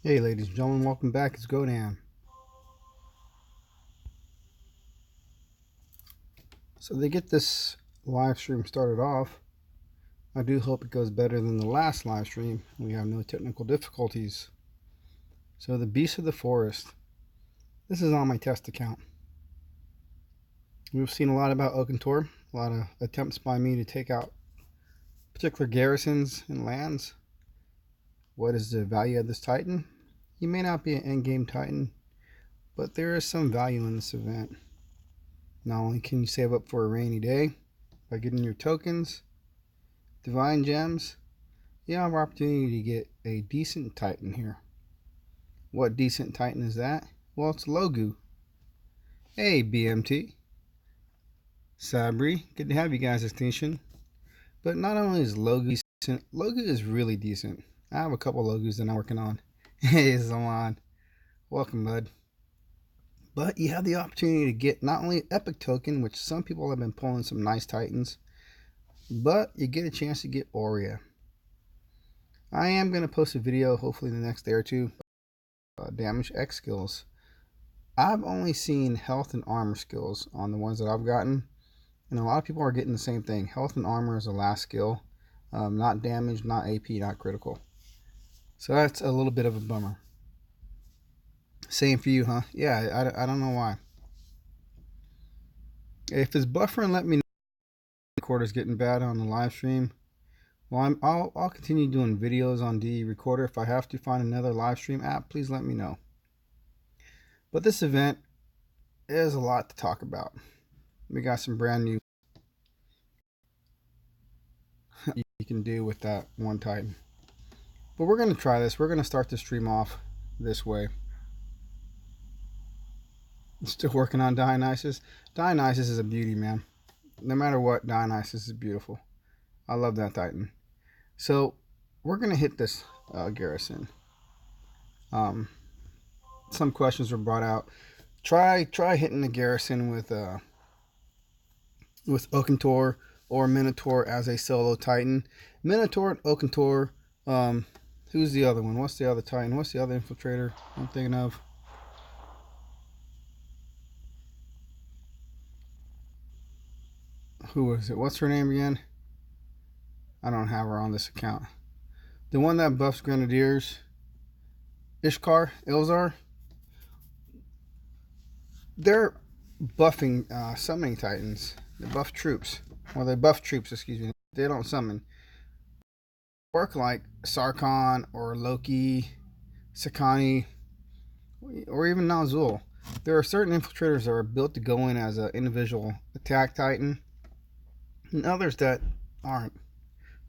Hey ladies and gentlemen, welcome back. It's Godan. So to get this live stream started off, I do hope it goes better than the last live stream. We have no technical difficulties. So the Beast of the Forest. This is on my test account. We've seen a lot about Oakentaur, a lot of attempts by me to take out particular garrisons and lands. What is the value of this Titan? He may not be an endgame Titan, but there is some value in this event. Not only can you save up for a rainy day by getting your tokens, divine gems, you have an opportunity to get a decent Titan here. What decent Titan is that? Well, it's Logu. Hey, BMT. Sabri, good to have you guys, Extinction. But not only is Logu decent, Logu is really decent. I have a couple Logus that I'm working on. Hey, Zaman. Welcome, bud. But you have the opportunity to get not only Epic Token, which some people have been pulling some nice Titans, but you get a chance to get Aurea. I am going to post a video, hopefully the next day or two, damage X skills. I've only seen health and armor skills on the ones that I've gotten, and a lot of people are getting the same thing. Health and armor is the last skill, not damage, not AP, not critical. So that's a little bit of a bummer. Same for you, huh? Yeah, I don't know why. If it's buffering, let me know. The recorder's getting bad on the live stream. Well, I'll continue doing videos on the recorder. If I have to find another live stream app, please let me know. But this event is a lot to talk about. We got some brand new you can do with that one Titan. But we're going to try this. We're going to start the stream off this way. Still working on Dionysus. Dionysus is a beauty, man. No matter what, Dionysus is beautiful. I love that Titan. So we're gonna hit this garrison. Some questions were brought out. Try hitting the garrison with Oakentaur or Minotaur as a solo Titan. Minotaur and Oakentaur. Who's the other one? What's the other Titan? What's the other infiltrator I'm thinking of? Who is it? What's her name again? I don't have her on this account. The one that buffs Grenadiers. Ishkar, Ilzar. They're buffing summoning Titans. They buff troops. Well, they buff troops, excuse me. They don't summon. Work like Sarkhan or Loki, Sakani, or even Nazul. There are certain infiltrators that are built to go in as an individual attack Titan, and others that aren't.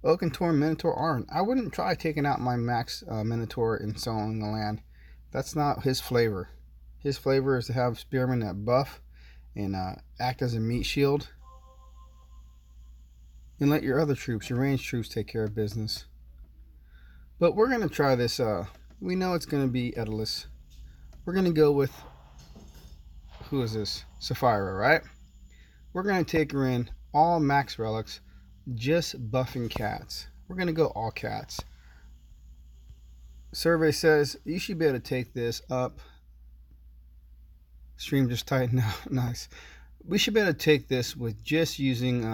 Oakentaur and Minotaur aren't. I wouldn't try taking out my max Minotaur and soloing the land. That's not his flavor. His flavor is to have Spearmen that buff and act as a meat shield. And let your other troops, your ranged troops, take care of business. But we're going to try this. We know it's going to be Edalus. We're going to go with, who is this? Sapphira, right? We're going to take her in all max relics, just buffing cats. We're going to go all cats. Survey says you should be able to take this up. Stream just tightened out. Nice. We should be able to take this with just using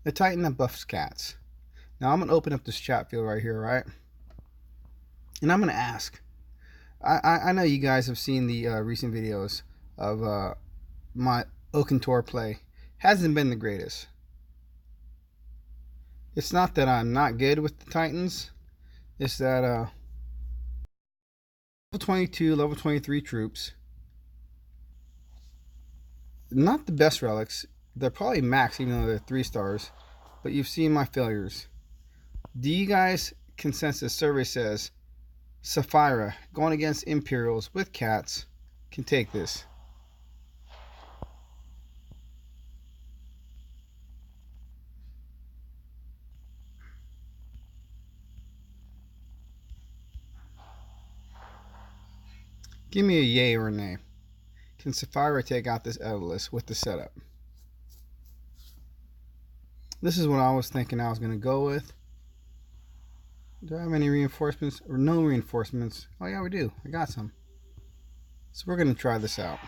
a Titan that buffs cats. Now I'm going to open up this chat field right here, right? And I'm going to ask. I know you guys have seen the recent videos of my Oakentaur play. Hasn't been the greatest. It's not that I'm not good with the Titans. It's that level 22, level 23 troops. Not the best relics. They're probably max even though they're 3 stars. But you've seen my failures. Do you guys, consensus survey says, Sapphira going against Imperials with cats can take this? Give me a yay or a nay. Can Sapphira take out this Edalus with the setup? This is what I was thinking I was going to go with. Do I have any reinforcements or no reinforcements? Oh yeah, we do. I got some. So we're gonna try this out.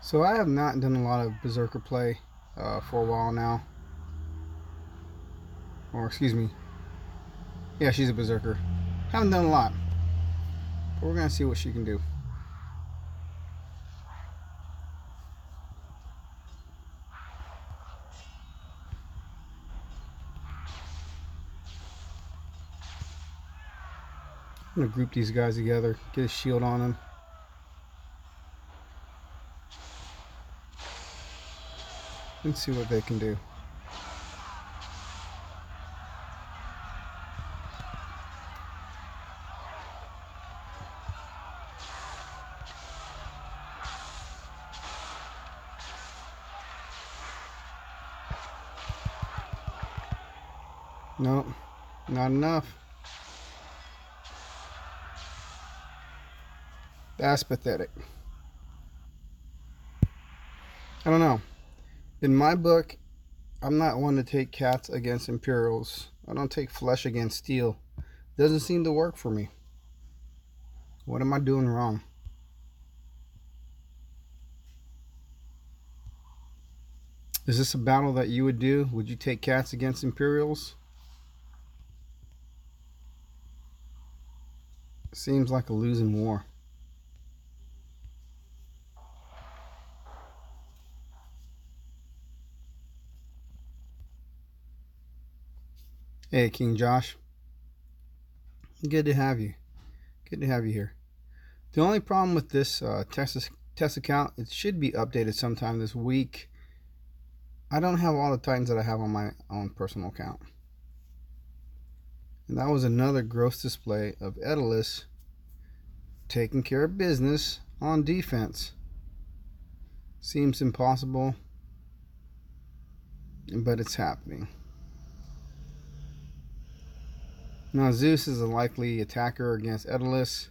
So I have not done a lot of Berserker play for a while now. Or excuse me. Yeah, she's a Berserker. Haven't done a lot. But we're gonna see what she can do. I'm gonna group these guys together, get a shield on them. And see what they can do. Nope, not enough. That's pathetic. I don't know. In my book, I'm not one to take cats against Imperials. I don't take flesh against steel. Doesn't seem to work for me. What am I doing wrong? Is this a battle that you would do? Would you take cats against Imperials? Seems like a losing war. Hey, King Josh. Good to have you. Good to have you here. The only problem with this test account, it should be updated sometime this week. I don't have all the Titans that I have on my own personal account. And that was another gross display of Daedalus taking care of business on defense. Seems impossible, but it's happening. Now Zeus is a likely attacker against Daedalus.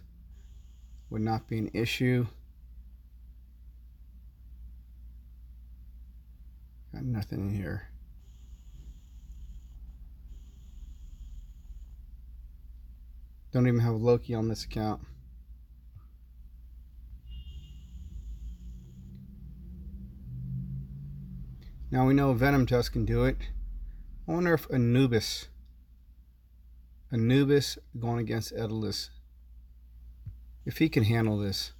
Would not be an issue. Got nothing in here. Don't even have Loki on this account. Now we know Venom Tusk can do it. I wonder if Anubis going against Daedalus, if he can handle this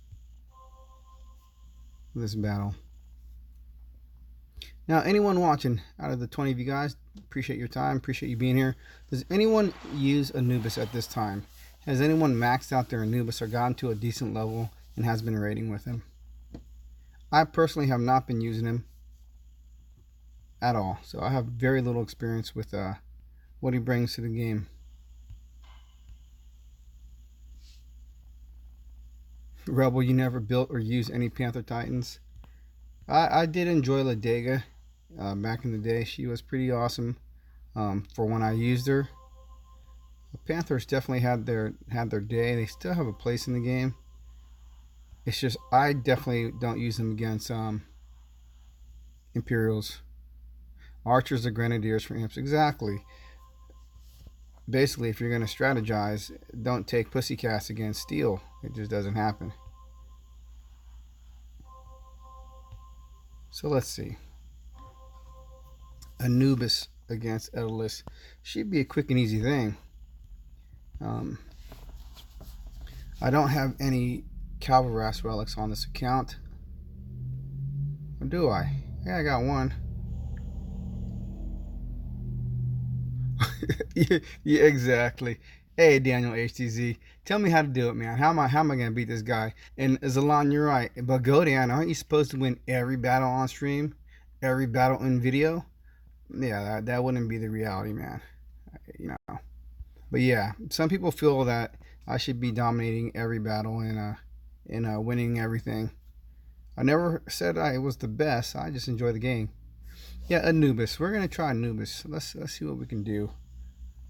battle. Now, anyone watching, out of the 20 of you guys, appreciate your time, appreciate you being here. Does anyone use Anubis at this time? Has anyone maxed out their Anubis or gotten to a decent level and has been raiding with him? I personally have not been using him at all, so I have very little experience with what he brings to the game. Rebel, you never built or used any Panther Titans? I did enjoy Ladega back in the day. She was pretty awesome for when I used her. The Panthers definitely had their day. They still have a place in the game. It's just I definitely don't use them against Imperials. Archers or Grenadiers for imps. Exactly. Basically, if you're going to strategize, don't take pussycats against steel. It just doesn't happen. So let's see. Anubis against Daedalus should be a quick and easy thing. I don't have any Calvaras relics on this account. Or do I? Yeah, I got one. Yeah, exactly. Hey, Daniel HTZ, tell me how to do it, man. How am I gonna beat this guy? And Zalon, you're right. But Godan, aren't you supposed to win every battle on stream, every battle in video? Yeah, that wouldn't be the reality, man. You know. But yeah, some people feel that I should be dominating every battle and winning everything. I never said I was the best. I just enjoy the game. Yeah, Anubis. We're gonna try Anubis. Let's see what we can do.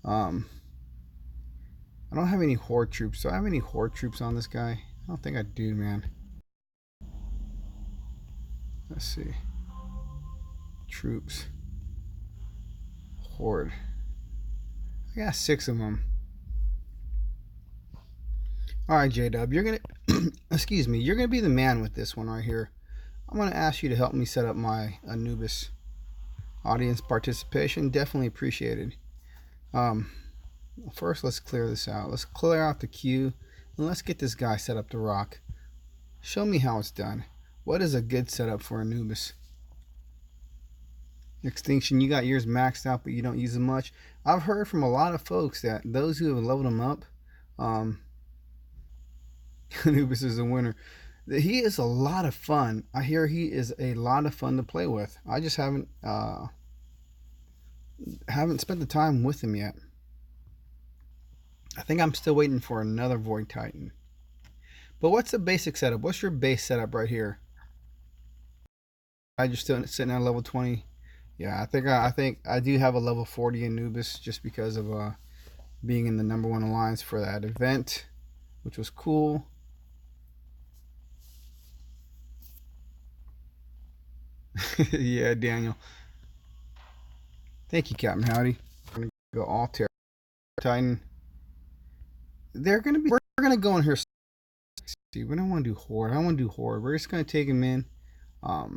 I'm I don't have any horde troops. Do I have any horde troops on this guy? I don't think I do, man. Let's see. Troops. Horde. I got 6 of them. Alright, J-Dub, you're gonna excuse me, you're gonna be the man with this one right here. I'm gonna ask you to help me set up my Anubis. Audience participation, definitely appreciated. First, let's clear this out. Let's clear out the queue, and let's get this guy set up to rock. Show me how it's done. What is a good setup for Anubis? Extinction, you got yours maxed out, but you don't use them much. I've heard from a lot of folks that those who have leveled them up, Anubis is a winner. He is a lot of fun. I hear he is a lot of fun to play with. I just haven't spent the time with him yet. I think I'm still waiting for another Void Titan. But what's the basic setup? What's your base setup right here? I just still sitting at level 20. Yeah, I think I do have a level 40 Anubis just because of being in the #1 alliance for that event, which was cool. Yeah, Daniel. Thank you, Captain Howdy. We're gonna go all Terror Titan. We're gonna go in here. See, we don't want to do Horde. I don't want to do Horde. We're just gonna take him in. I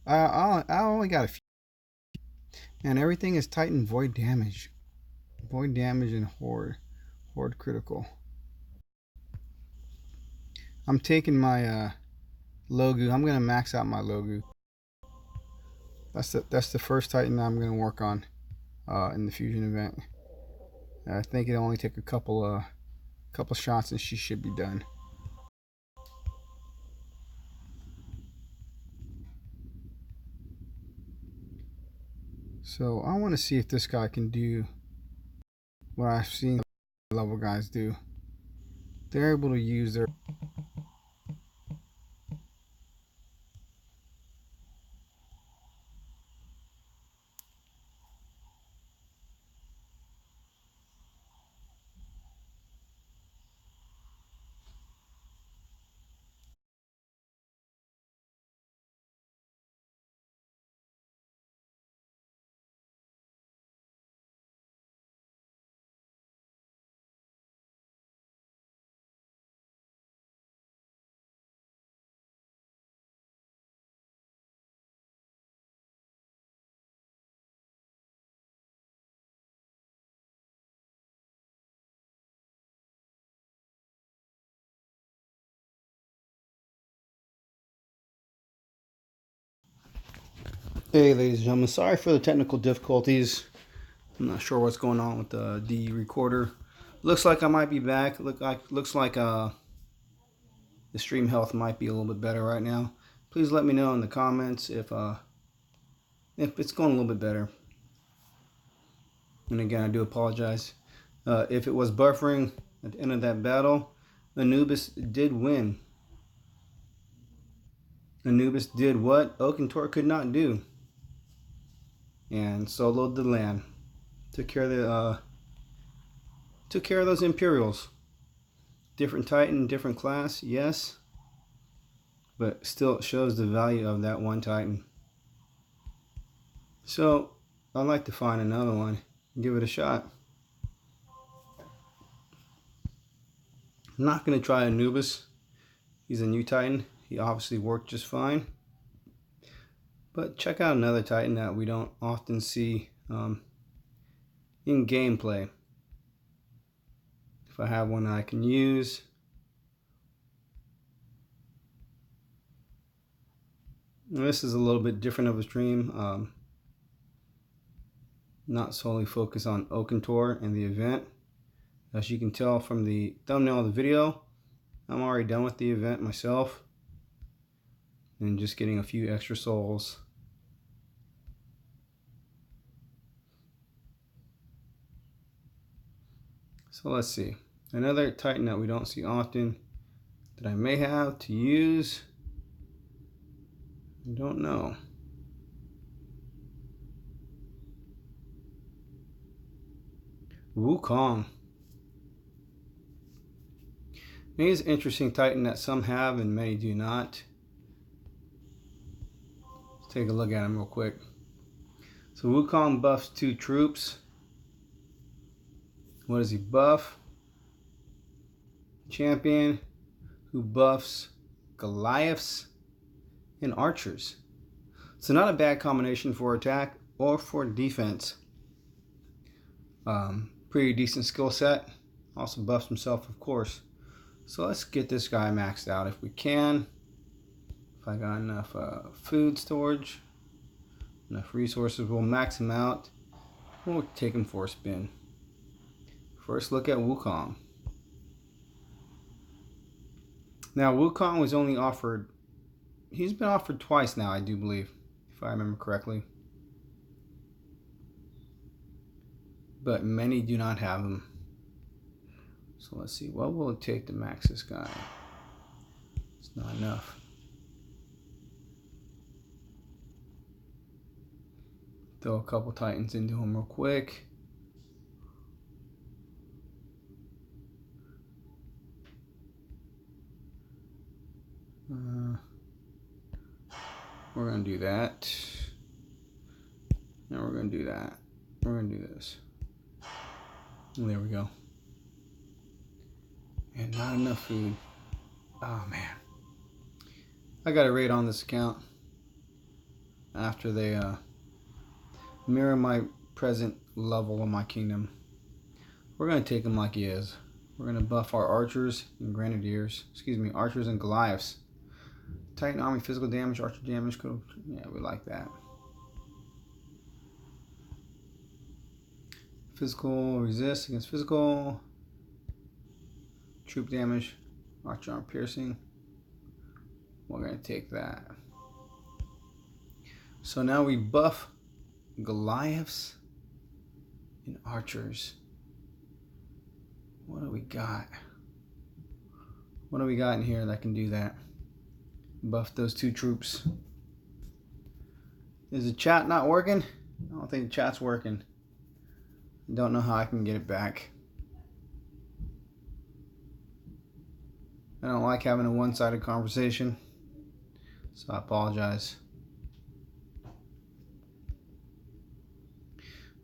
only got a few. And everything is Titan Void damage. Void damage and Horde. Horde critical. I'm taking my Logu. I'm gonna max out my Logu. That's the first Titan I'm gonna work on in the fusion event. I think it'll only take a couple shots and she should be done. So I want to see if this guy can do what I've seen level guys do. They're able to use their Hey ladies and gentlemen, sorry for the technical difficulties. I'm not sure what's going on with the recorder. Looks like I might be back. Looks like the stream health might be a little bit better right now. Please let me know in the comments if it's going a little bit better. And again, I do apologize. If it was buffering at the end of that battle, Anubis did win. Anubis did what Oakentaur could not do. And soloed the land. Took care of those Imperials. Different Titan, different class, yes. But still shows the value of that one Titan. So I'd like to find another one and give it a shot. I'm not going to try Anubis. He's a new Titan. He obviously worked just fine. But check out another Titan that we don't often see in gameplay. If I have one I can use. This is a little bit different of a stream. Not solely focused on Oakentaur and the event. As you can tell from the thumbnail of the video, I'm already done with the event myself. And just getting a few extra souls. So let's see. Another Titan that we don't see often that I may have to use. I don't know. Wukong. He's an interesting Titan that some have and many do not. Let's take a look at him real quick. So Wukong buffs 2 troops. What does he buff? Champion who buffs Goliaths and archers. So not a bad combination for attack or for defense. Pretty decent skill set. Also buffs himself, of course. So let's get this guy maxed out if we can. If I got enough food storage, enough resources, we'll max him out. We'll take him for a spin. First look at Wukong. Now Wukong was only offered, he's been offered twice now, I do believe, if I remember correctly. But many do not have him. So let's see, what will it take to max this guy? It's not enough. Throw a couple Titans into him real quick. We're going to do that. And we're going to do that. We're going to do this. And there we go. And not enough food. Oh, man. I got a raid on this account after they mirror my present level of my kingdom. We're going to take him like he is. We're going to buff our archers and grenadiers. Excuse me, archers and Goliaths. Titan army physical damage, archer damage. Yeah, we like that. Physical resist against physical. Troop damage, archer arm piercing. We're going to take that. So now we buff Goliaths and archers. What do we got? What do we got in here that can do that? Buff those 2 troops. Is the chat not working? I don't think the chat's working. Don't know how I can get it back. I don't like having a one-sided conversation, so I apologize.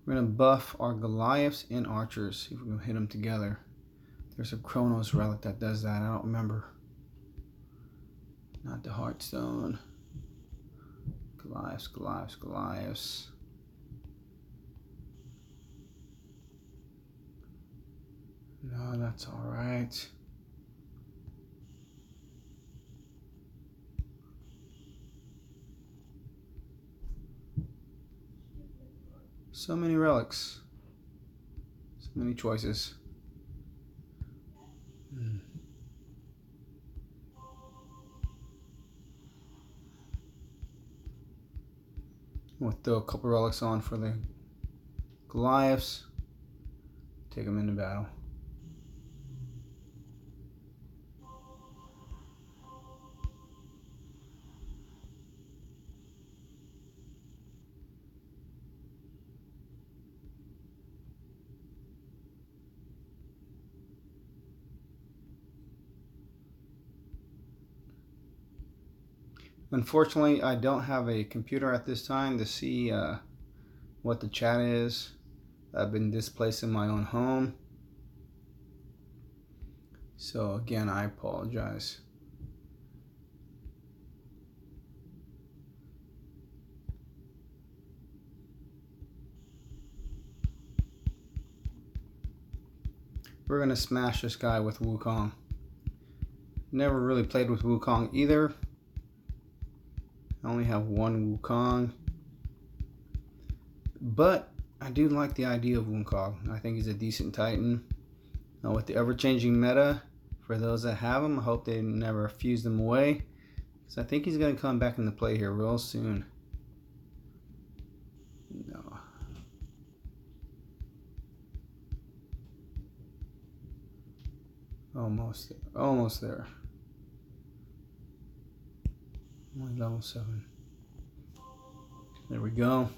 We're going to buff our Goliaths and archers. See if we can hit them together. There's a Chronos relic that does that. I don't remember. Not the Heartstone. Goliaths, Goliaths, Goliaths. No, that's all right. So many relics. So many choices. We'll throw a couple relics on for the Goliaths. Take them into battle. Unfortunately, I don't have a computer at this time to see what the chat is. I've been displaced in my own home. So again, I apologize. We're going to smash this guy with Wukong. Never really played with Wukong either. I only have one Wukong. But I do like the idea of Wukong. I think he's a decent Titan. With the ever-changing meta, for those that have him, I hope they never fuse them away. Because I think he's going to come back into play here real soon. No. Almost there. Almost there. Only level 7. There we go.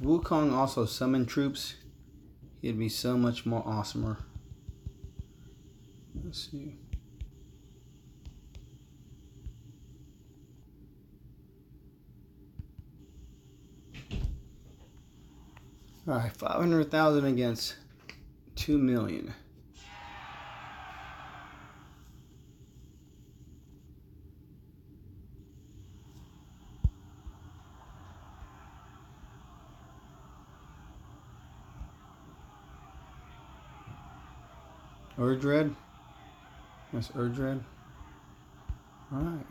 Wukong also summoned troops, he'd be so much more awesomer. Let's see. Alright, 500,000 against 2 million. Urdred? That's Urdred. Alright.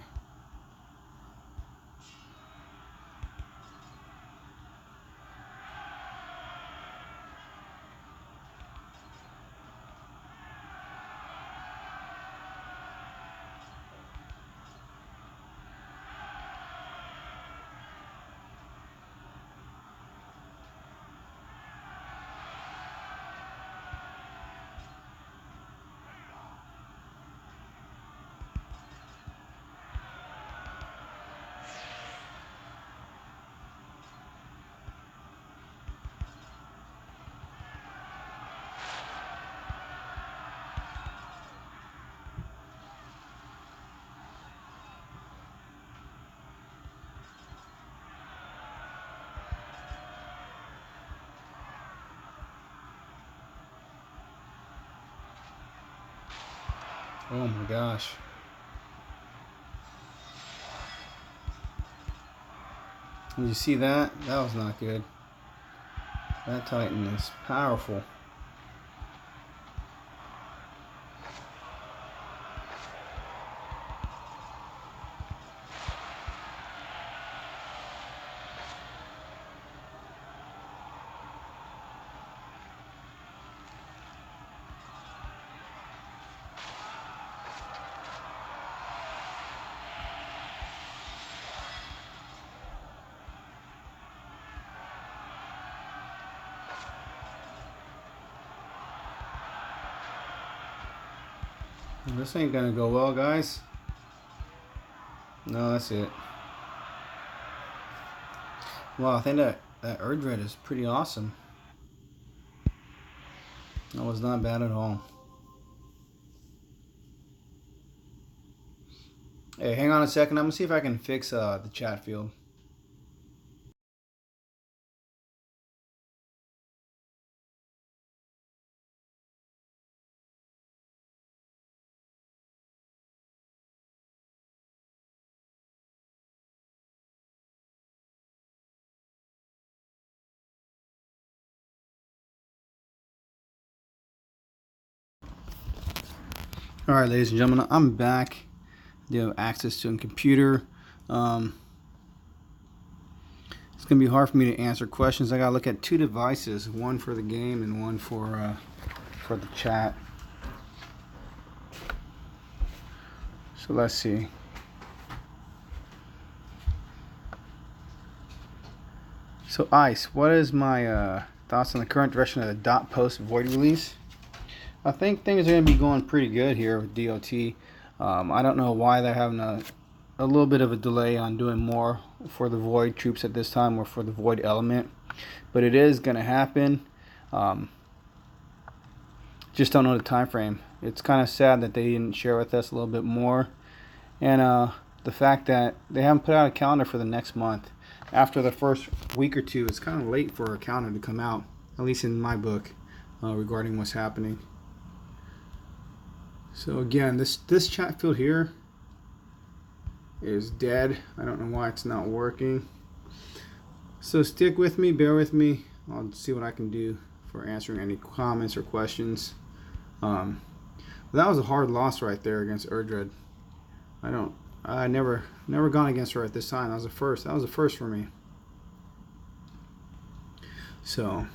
Oh my gosh. Did you see that? That was not good. That Titan is powerful. This ain't gonna go well, guys. No, that's it. Wow, I think that Urdred is pretty awesome. That was not bad at all. Hey, hang on a second. I'm gonna see if I can fix the chat field. Alright, ladies and gentlemen, I'm back. You have access to a computer. It's going to be hard for me to answer questions. I got to look at two devices, one for the game and one for the chat. So let's see. So Ice, what is my thoughts on the current direction of the dot post void release? I think things are going to be going pretty good here with DOT. I don't know why they're having a little bit of a delay on doing more for the void troops at this time, or for the void element, but it is going to happen. Just don't know the time frame. It's kind of sad that they didn't share with us a little bit more, and the fact that they haven't put out a calendar for the next month. After the first week or two, it's kind of late for a calendar to come out, at least in my book, regarding what's happening. So again, this chat field here is dead. I don't know why it's not working. So stick with me, bear with me. I'll see what I can do for answering any comments or questions. That was a hard loss right there against Urdred. I never gone against her at this time. That was a first. That was a first for me. So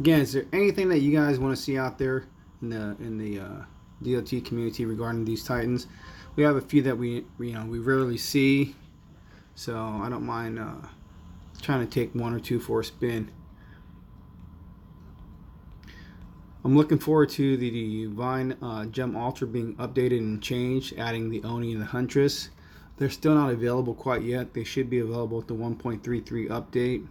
again, is there anything that you guys want to see out there in the DOT community regarding these Titans? We have a few that we rarely see, so I don't mind trying to take one or two for a spin. I'm looking forward to the Divine Gem Altar being updated and changed, adding the Oni and the Huntress. They're still not available quite yet. They should be available at the 1.33 update.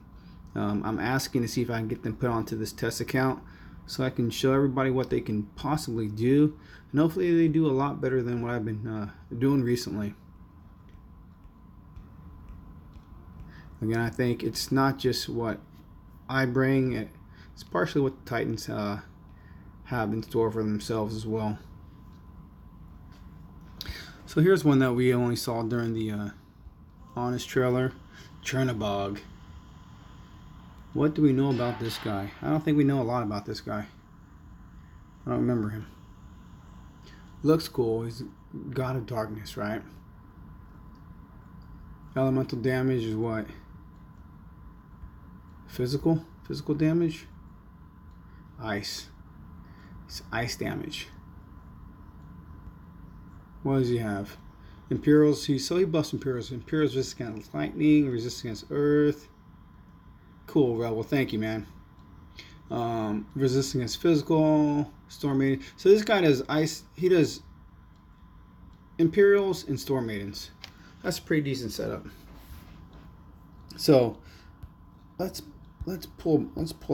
I'm asking to see if I can get them put onto this test account so I can show everybody what they can possibly do, and hopefully they do a lot better than what I've been doing recently. Again, I think it's not just what I bring, it's partially what the Titans have in store for themselves as well. So here's one that we only saw during the Honest trailer, Chernabog. What do we know about this guy? I don't think we know a lot about this guy. I don't remember him. Looks cool. He's God of Darkness, right? Elemental damage is what? Physical damage? Ice. It's ice damage. What does he have? Imperials. He buffs Imperials. Imperials resist against lightning, resist against earth. Cool, Rebel. Thank you, man. Resist against physical, Storm Maiden. So this guy does ice. He does Imperials and Storm Maidens. That's a pretty decent setup. So let's pull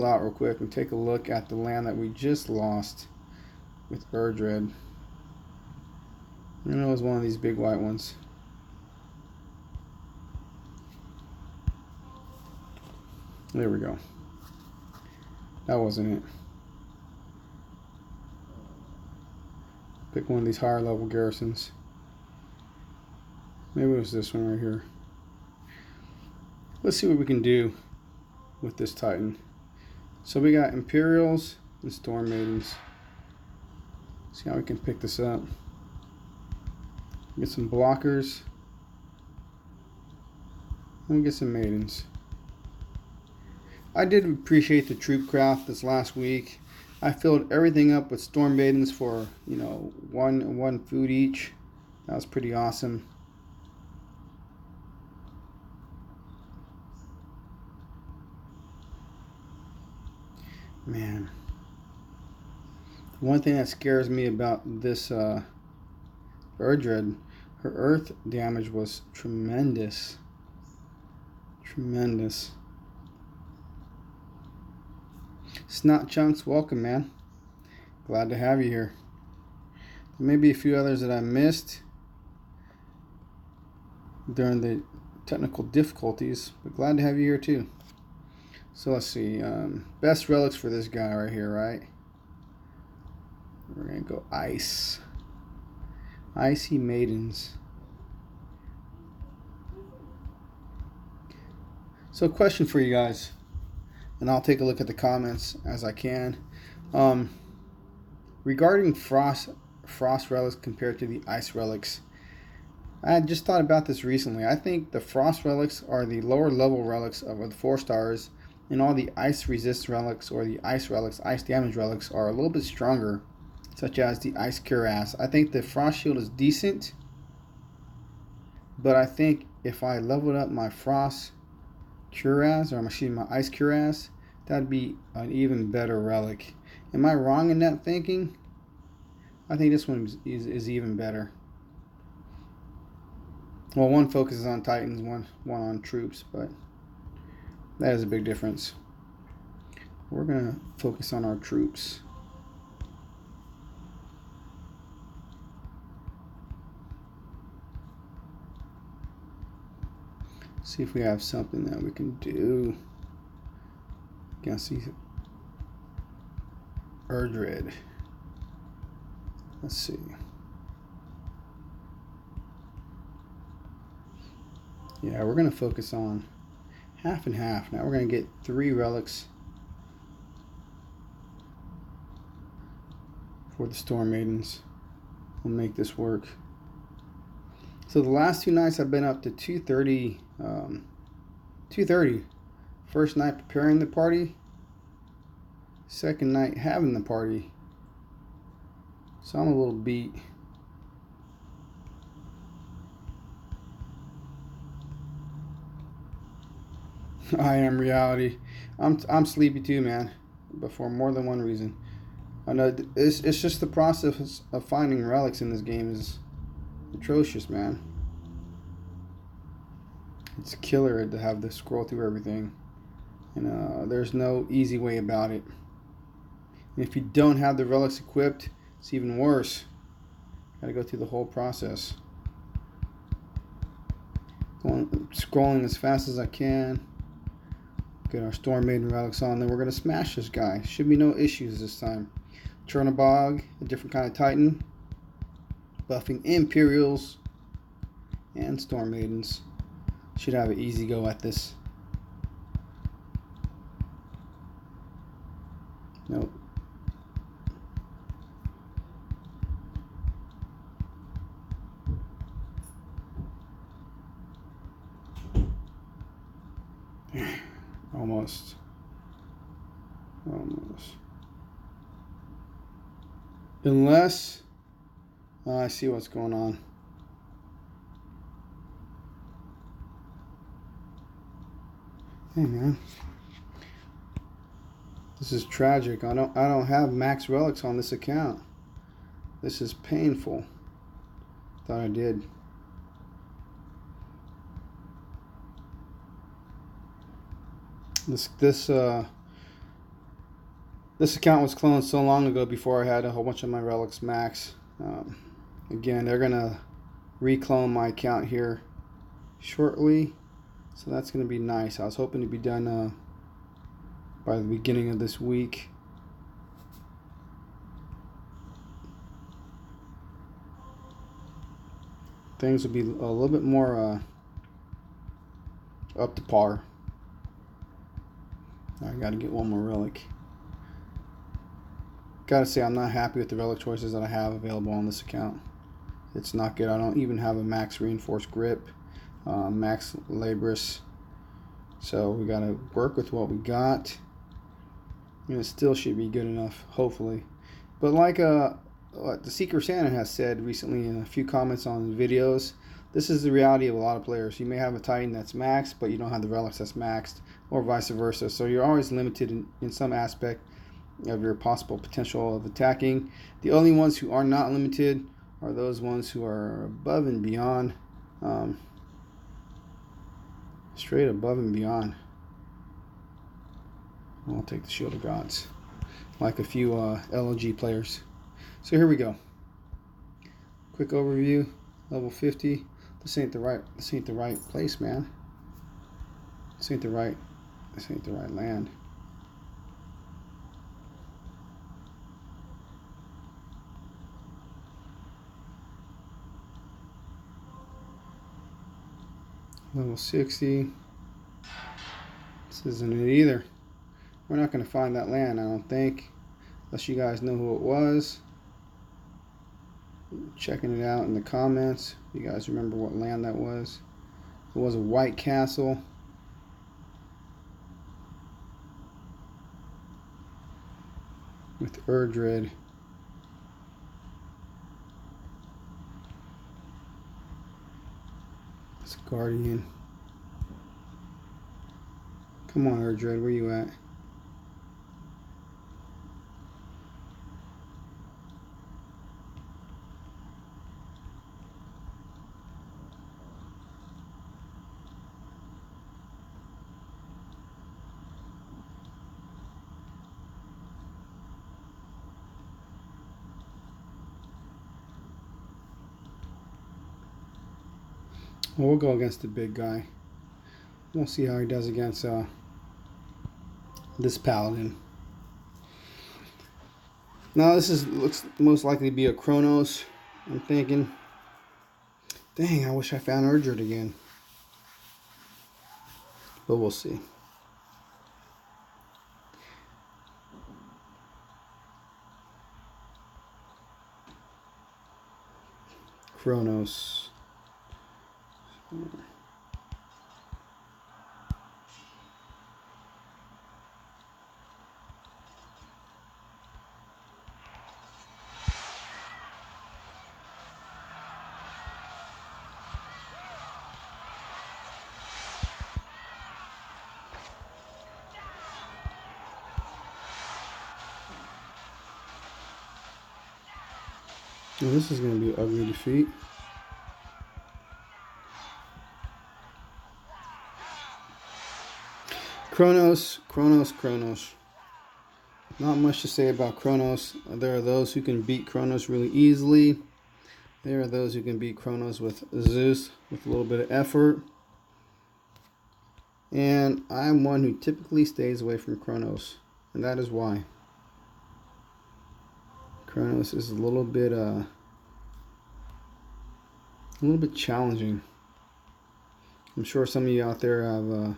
out real quick and take a look at the land that we just lost with Erdred. I know it was one of these big white ones. There we go. That wasn't it. Pick one of these higher level garrisons. Maybe it was this one right here. Let's see what we can do with this Titan. So we got Imperials and Storm Maidens. See how we can pick this up. Get some blockers. And get some Maidens. I did appreciate the troop craft this last week. I filled everything up with Storm Maidens for, you know, one food each. That was pretty awesome. Man, one thing that scares me about this Erdred, her earth damage was tremendous. Tremendous. Snot Chunks, welcome, man. Glad to have you here. There may be a few others that I missed during the technical difficulties, but glad to have you here too. So let's see, best relics for this guy right here, right? We're gonna go ice. Icy Maidens. So question for you guys, and I'll take a look at the comments as I can. Regarding frost relics compared to the ice relics, I had just thought about this recently. I think the frost relics are the lower level relics of the 4 stars, and all the ice resist relics or the ice relics, ice damage relics, are a little bit stronger, such as the ice cuirass. I think the frost shield is decent, but I think if I leveled up my frost cuirass, or my ice cuirass, that'd be an even better relic. Am I wrong in that thinking? I think this one is even better. Well, one focuses on Titans, one on troops, but that is a big difference. We're gonna focus on our troops. See if we have something that we can do. Can see Erdred. Let's see. Yeah, we're gonna focus on half and half. Now we're gonna get 3 relics for the Storm Maidens. We'll make this work. So the last 2 nights I've been up to 230. 230. First night preparing the party. Second night having the party. So I'm a little beat. I am reality. I'm sleepy too, man. But for more than one reason. I know it's just the process of finding relics in this game is atrocious, man. It's killer to have to scroll through everything. And there's no easy way about it. And if you don't have the relics equipped, it's even worse. Gotta go through the whole process. Scrolling as fast as I can. Get our Storm Maiden relics on, then we're gonna smash this guy. Should be no issues this time. Chernabog, a different kind of Titan. Buffing Imperials and Storm Maidens. Should have an easy go at this. Nope. Almost. Unless I see what's going on. Hey man, this is tragic. I don't have max relics on this account. This is painful. Thought I did. This account was cloned so long ago before I had a whole bunch of my relics max. Again, they're gonna reclone my account here shortly, so that's gonna be nice. I was hoping to be done by the beginning of this week. Things will be a little bit more up to par. I gotta get one more relic. Gotta say, I'm not happy with the relic choices that I have available on this account. It's not good. I don't even have a max reinforced grip, max labris. So we gotta work with what we got, and it still should be good enough, hopefully. But like what the Secret Santa has said recently in a few comments on videos, this is the reality of a lot of players. You may have a Titan that's maxed, but you don't have the relics that's maxed, or vice versa. So you're always limited in some aspect of your possible potential of attacking. The only ones who are not limited are those ones who are above and beyond, straight above and beyond. I'll take the Shield of Gods, like a few LOG players. So here we go. Quick overview. Level 50. This ain't the right place, man. This ain't the right land. Level 60. This isn't it either. We're not going to find that land, I don't think, unless you guys know who it was. Checking it out in the comments. You guys remember what land that was? It was a white castle. With Erdred. It's Guardian. Come on, Erdred, where you at? Well, we'll go against the big guy. We'll see how he does against this paladin. Now this looks most likely to be a Chronos, I'm thinking. Dang, I wish I found Erdred again. But we'll see. Chronos. Well, this is going to be an ugly defeat. Kronos. Not much to say about Kronos. There are those who can beat Kronos really easily. There are those who can beat Kronos with Zeus with a little bit of effort. And I'm one who typically stays away from Kronos. And that is why. Kronos is a little bit challenging. I'm sure some of you out there have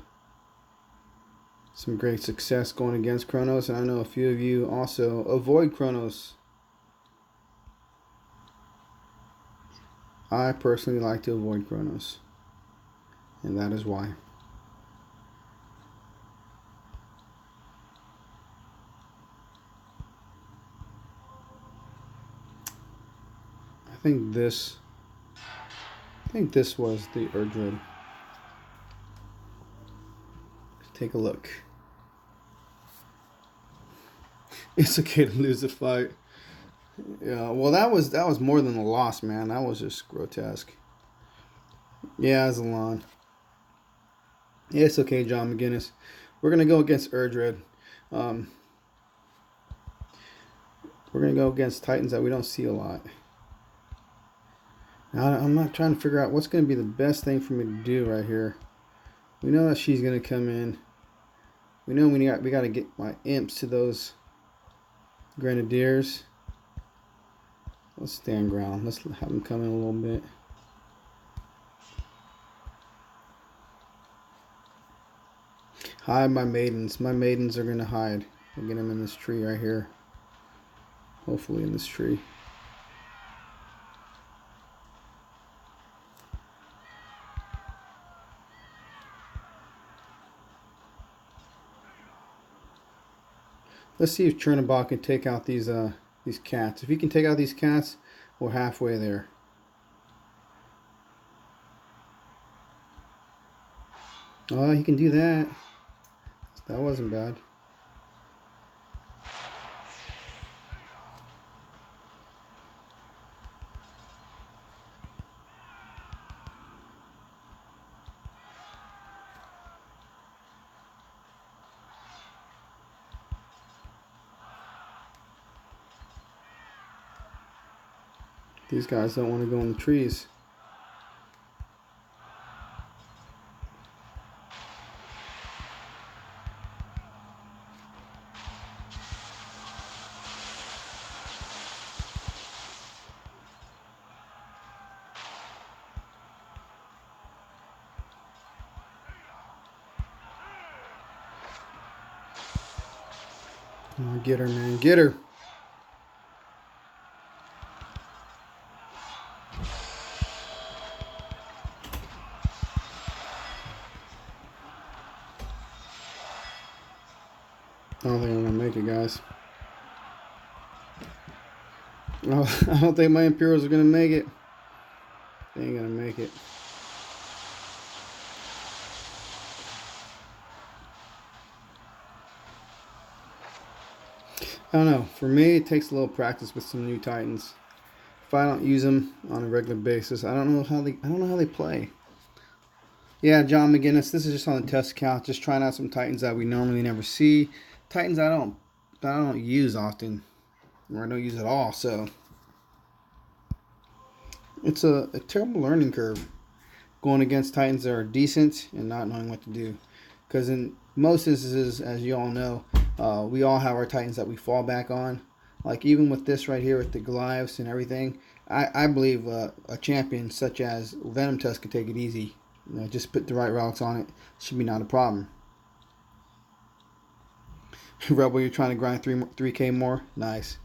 some great success going against Kronos, and I know a few of you also avoid Kronos. I personally like to avoid Kronos, and that is why. I think this was the Erdred. Take a look. It's okay to lose a fight. Yeah, well, that was more than a loss, man. That was just grotesque. Yeah, Zalon. Yeah, it's okay, John McGinnis. We're gonna go against Erdred. We're gonna go against Titans that we don't see a lot. Now, I'm not trying to figure out what's gonna be the best thing for me to do right here. We know that she's gonna come in. We know we got to get my imps to those grenadiers. Let's stand ground. Let's have them come in a little bit. Hide my maidens. My maidens are gonna hide. We'll get them in this tree right here. Hopefully in this tree. Let's see if Chernabog can take out these cats. If he can take out these cats, we're halfway there. Oh, he can do that. That wasn't bad. These guys don't want to go in the trees. Oh, get her, man. Get her. I don't think I'm going to make it, guys. I don't think my Imperials are going to make it. They ain't going to make it. I don't know. For me, it takes a little practice with some new Titans. If I don't use them on a regular basis, I don't know how they play. Yeah, John McGinnis, this is just on the test account, just trying out some Titans that we normally never see. Titans I don't use often, or I don't use at all, so it's a terrible learning curve going against Titans that are decent and not knowing what to do. Because in most instances, as you all know, we all have our Titans that we fall back on. Like even with this right here with the Goliaths and everything, I believe a champion such as Venom Tusk could take it easy. You know, just put the right relics on it. Should be not a problem. Rebel, you're trying to grind 3K more? Nice.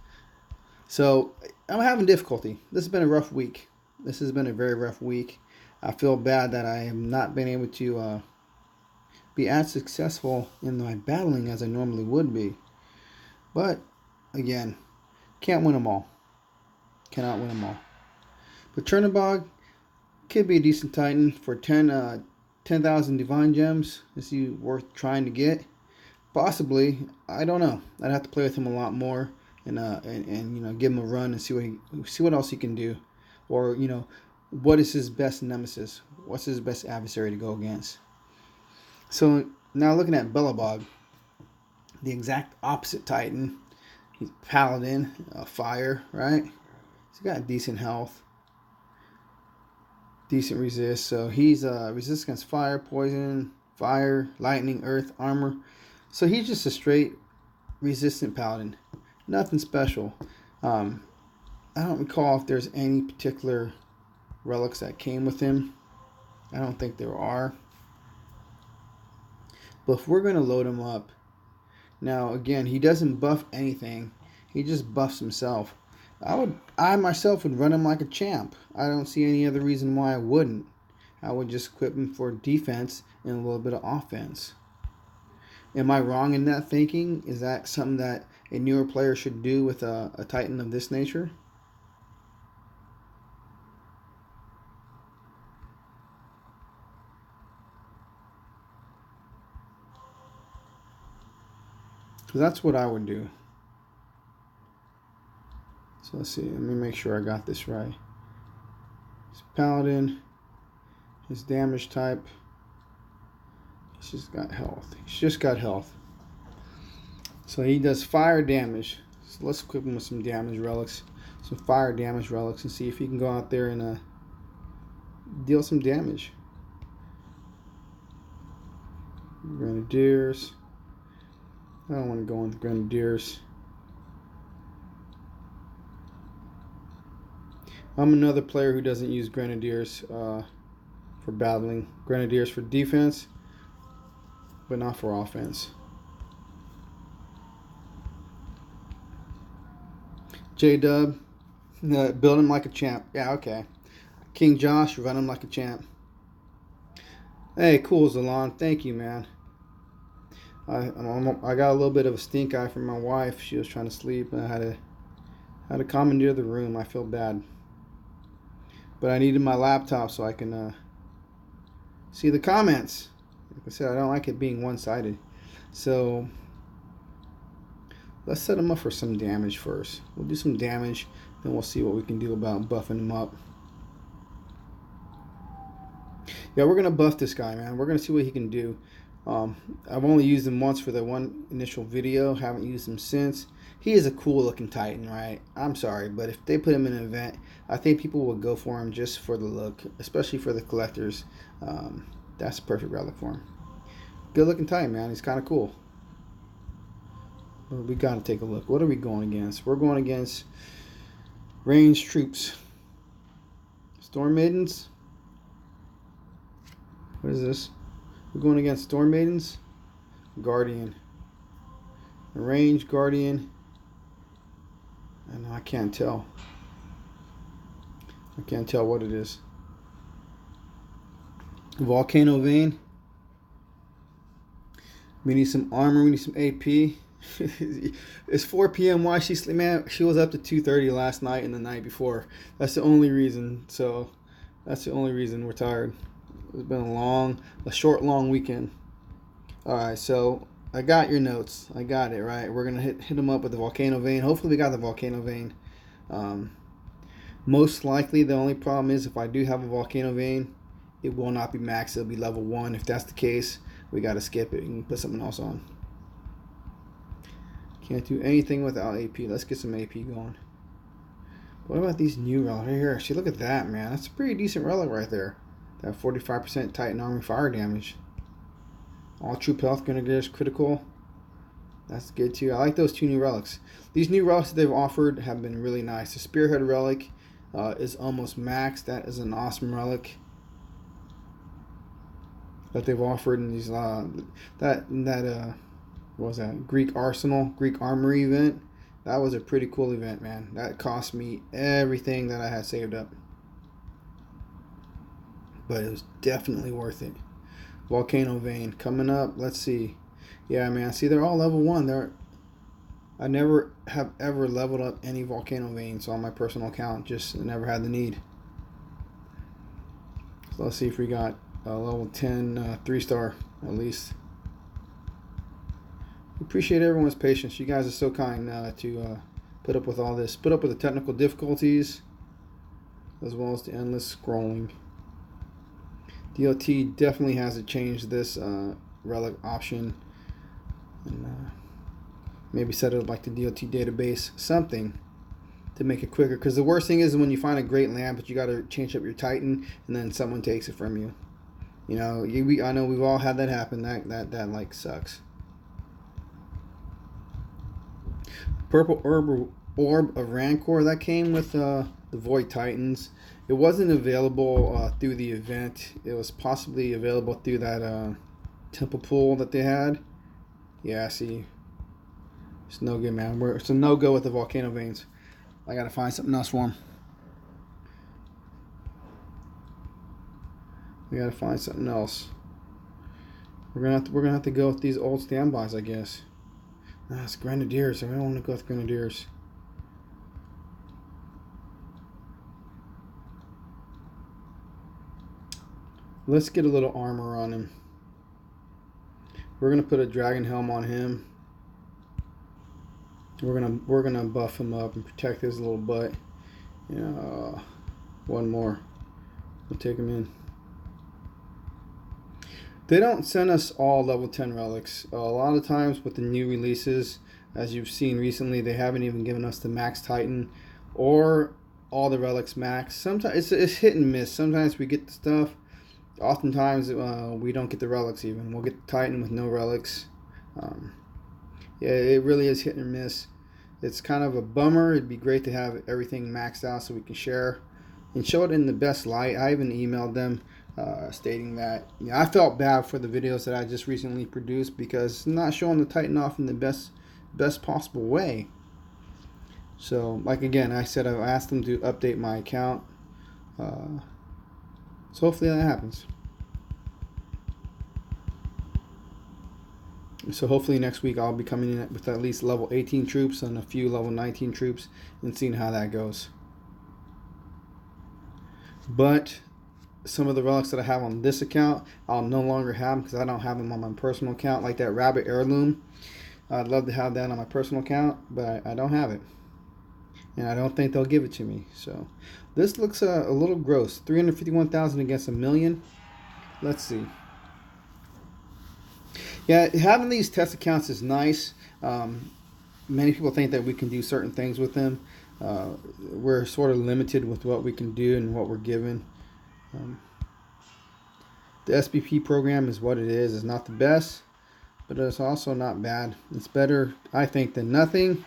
So, I'm having difficulty. This has been a rough week. This has been a very rough week. I feel bad that I have not been able to be as successful in my battling as I normally would be. But, again, can't win them all. Cannot win them all. But Chernabog could be a decent Titan for 10,000 Divine Gems. Is he worth trying to get? Possibly. I don't know. I'd have to play with him a lot more and you know, give him a run and see what else he can do, or you know, what is his best nemesis? What's his best adversary to go against? So Now looking at Bellabog, the exact opposite Titan. He's Paladin, fire, right? He's got decent health, decent resist. So he's resist against fire, poison, fire, lightning, earth, armor. So he's just a straight resistant Paladin. Nothing special. I don't recall if there's any particular relics that came with him. I don't think there are. But if we're going to load him up, now again, he doesn't buff anything. He just buffs himself. I myself would run him like a champ. I don't see any other reason why I wouldn't. I would just equip him for defense and a little bit of offense. Am I wrong in that thinking? Is that something that a newer player should do with a Titan of this nature? Because that's what I would do. So let's see. Let me make sure I got this right. His Paladin, his damage type. He's just got health. He's just got health. So he does fire damage. So let's equip him with some damage relics. Some fire damage relics and see if he can go out there and deal some damage. Grenadiers. I don't want to go into Grenadiers. I'm another player who doesn't use Grenadiers for battling. Grenadiers for defense, but not for offense. J-Dub, build him like a champ. Yeah, okay. King Josh, run him like a champ. Hey, cool, Zalon. Thank you, man. I got a little bit of a stink eye from my wife. She was trying to sleep, and I had to commandeer the room. I feel bad, but I needed my laptop so I can see the comments. Like I said, I don't like it being one-sided. So let's set him up for some damage first. We'll do some damage, then we'll see what we can do about buffing him up. Yeah, we're gonna buff this guy, man. We're gonna see what he can do. I've only used him once for the one initial video. Haven't used him since. He is a cool looking Titan, right? I'm sorry, but if they put him in an event, I think people would go for him just for the look, especially for the collectors. That's a perfect relic for him. Good looking Titan, man. He's kind of cool. But we got to take a look. What are we going against? We're going against ranged troops. Storm Maidens. What is this? We're going against Storm Maidens. Guardian. A ranged Guardian. And I can't tell. I can't tell what it is. Volcano Vein. We need some armor. We need some AP. It's 4 p.m. Why she sleep? Man, she was up to 2:30 last night and the night before. That's the only reason. So that's the only reason we're tired. It's been a short, long weekend. All right, so I got your notes. I got it, right? We're gonna hit them up with the Volcano Vein. Hopefully, we got the Volcano Vein. Most likely, the only problem is if I do have a Volcano Vein, it will not be maxed. It'll be level 1. If that's the case, we gotta skip it and put something else on. Can't do anything without AP. Let's get some AP going. What about these new relics right here? See, look at that, man. That's a pretty decent relic right there. That 45% Titan Army fire damage. All troop health, Grenadiers, critical. That's good too. I like those 2 new relics. These new relics that they've offered have been really nice. The Spearhead relic is almost maxed. That is an awesome relic that they've offered in these what was that? Greek Arsenal, Greek Armory event. That was a pretty cool event, man. That cost me everything that I had saved up. But it was definitely worth it. Volcano Vein coming up. Let's see. Yeah, man. See, they're all level 1. I never have ever leveled up any Volcano Veins on my personal account. Just never had the need. So let's see if we got a level 10 3-star at least. Appreciate everyone's patience. You guys are so kind to put up with all this. Put up with the technical difficulties as well as the endless scrolling. DLT definitely has to change this relic option, and maybe set it up like the DOT database, something to make it quicker. Because the worst thing is when you find a great land, but you got to change up your Titan, and then someone takes it from you. You know, I know we've all had that happen. That like sucks. Purple orb of Rancor that came with the Void Titans. It wasn't available through the event. It was possibly available through that temple pool that they had. Yeah, see, it's no good, man. It's a no go with the volcano veins. I gotta find something else for them. We gotta find something else. We're gonna have to go with these old standbys, I guess. Ah, it's Grenadiers. I don't want to go with Grenadiers. Let's get a little armor on him. We're gonna put a dragon helm on him. We're gonna buff him up and protect his little butt. Yeah, one more. We'll take him in. They don't send us all level 10 relics. A lot of times with the new releases, as you've seen recently, they haven't even given us the max Titan or all the relics max. Sometimes it's hit and miss. Sometimes we get the stuff. Oftentimes we don't get the relics even. We'll get the Titan with no relics. Yeah, it really is hit and miss. It's kind of a bummer. It'd be great to have everything maxed out so we can share and show it in the best light. I even emailed them stating that I felt bad for the videos that I just recently produced because not showing the Titan off in the best possible way. So, like again, I said I asked them to update my account. So hopefully that happens. So hopefully next week I'll be coming in with at least level 18 troops and a few level 19 troops and seeing how that goes. But some of the relics that I have on this account, I'll no longer have them because I don't have them on my personal account. Like that rabbit heirloom, I'd love to have that on my personal account, but I don't have it. And I don't think they'll give it to me. So this looks a little gross. 351,000 against 1 million. Let's see. Yeah, having these test accounts is nice. Many people think that we can do certain things with them. We're sort of limited with what we can do and what we're given. The SPP program is what it is. It's not the best, but it's also not bad. It's better, I think, than nothing.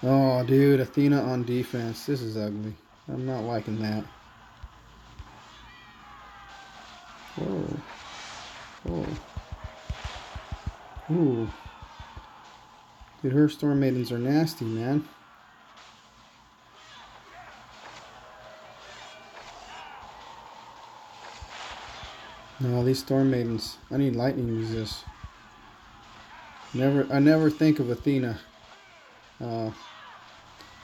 Oh, dude, Athena on defense. This is ugly. I'm not liking that. Whoa. Whoa. Ooh. Dude, her Storm Maidens are nasty, man. No, these Storm Maidens. I need lightning resist. I never think of Athena.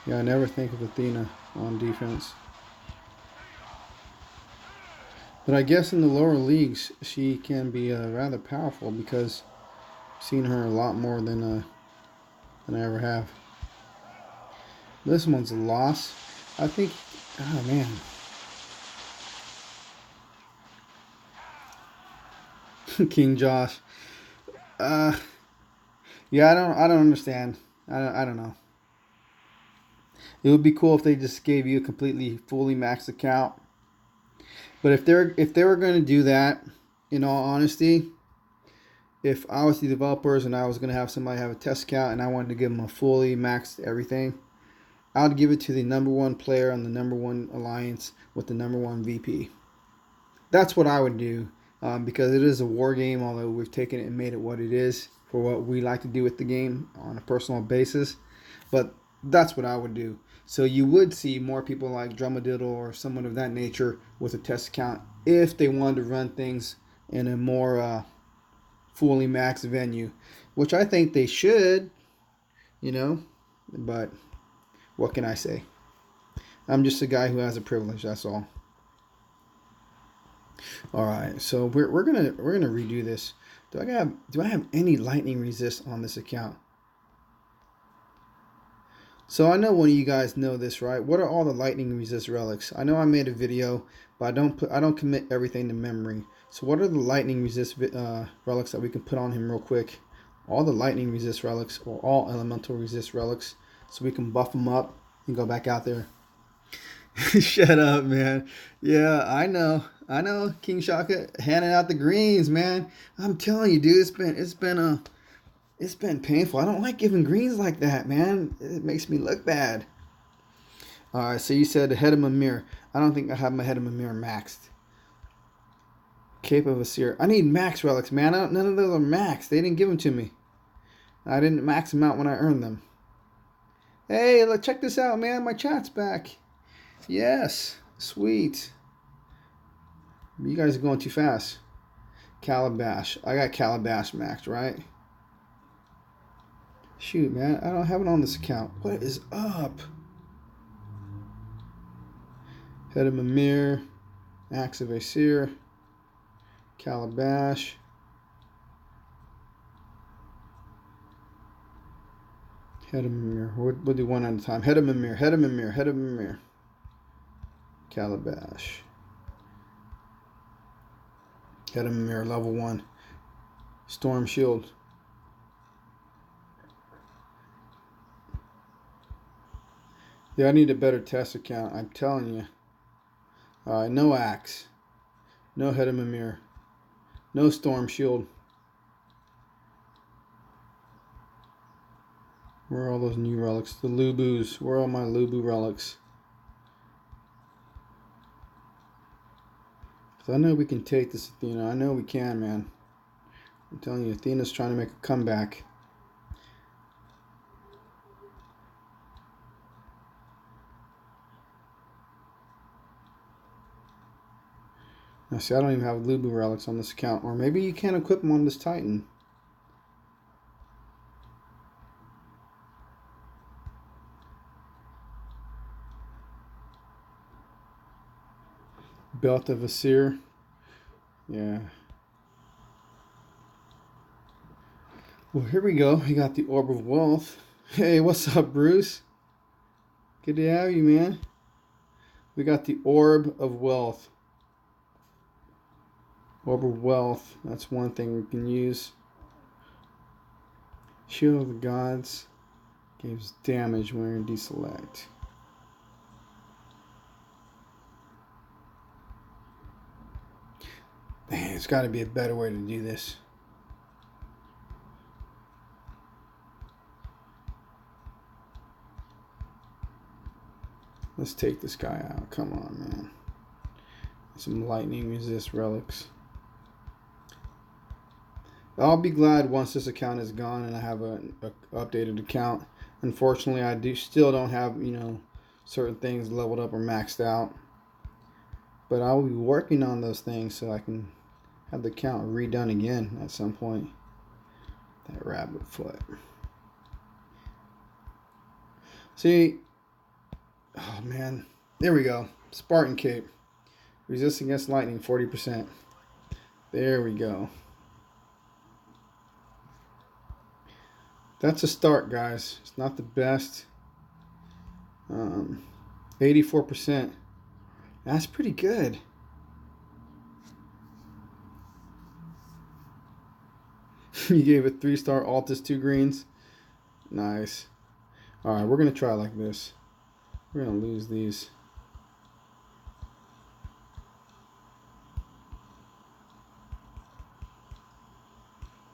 Yeah, I never think of Athena on defense. But I guess in the lower leagues, she can be rather powerful because I've seen her a lot more than I ever have. This one's a loss. I think, oh man. King Josh. Yeah, I don't understand. I don't know. It would be cool if they just gave you a completely fully maxed account. But if they were going to do that, in all honesty, if I was the developers and I was going to have somebody have a test account and I wanted to give them a fully maxed everything, I would give it to the #1 player on the #1 alliance with the #1 VP. That's what I would do because it is a war game, although we've taken it and made it what it is for what we like to do with the game on a personal basis. But that's what I would do. So you would see more people like Drumadiddle or someone of that nature with a test account if they wanted to run things in a more fully maxed venue, which I think they should, but what can I say? I'm just a guy who has a privilege, that's all. All right, so we're gonna redo this. Do I have any lightning resist on this account? So I know one of you guys know this, right? What are all the lightning resist relics? I know I made a video, but I don't commit everything to memory. So what are the lightning resist relics that we can put on him real quick? All the lightning resist relics, or all elemental resist relics, so we can buff him up and go back out there. Shut up, man. Yeah, I know, King Shaka handing out the greens, man. I'm telling you, dude, it's been painful. I don't like giving greens like that, man. It makes me look bad. All right, so you said the head of Mimir. I don't think I have my head of Mimir maxed. Cape of Asir. I need max relics, man. None of those are max. They didn't give them to me. I didn't max them out when I earned them. Hey, look, check this out, man. My chat's back. Yes, sweet. You guys are going too fast. Calabash. I got Calabash maxed, right? Shoot, man. I don't have it on this account. What is up? Head of Mimir. Axe of Asir. Calabash. Head of Mimir. We'll do one at a time. Head of Mimir. Head of Mimir. Head of Mimir. Calabash. Head of Mimir. Level 1. Storm Shield. Yeah, I need a better test account. I'm telling you. No Axe. No Head of Mimir. No Storm Shield. Where are all those new relics? The Lubus. Where are all my Lubu relics? Because I know we can take this Athena. I know we can, man. I'm telling you, Athena's trying to make a comeback. Now, see, I don't even have Lubu relics on this account. Or maybe you can't equip them on this Titan. Belt of Asir. Yeah. Well, here we go. We got the Orb of Wealth. Hey, what's up, Bruce? Good to have you, man. We got the Orb of Wealth. Orb of Wealth. That's one thing we can use. Shield of the Gods. Gives damage when you deselect. Man, there's got to be a better way to do this. Let's take this guy out. Come on, man. Some lightning resist relics. I'll be glad once this account is gone and I have an updated account. Unfortunately, I still don't have, certain things leveled up or maxed out. But I will be working on those things so I can have the account redone again at some point. That rabbit foot. See, oh man, there we go. Spartan Cape. Resist against lightning 40%. There we go. That's a start, guys. It's not the best. 84%. That's pretty good. You gave it 3-star Altus 2 greens. Nice. Alright, we're going to try like this. We're going to lose these.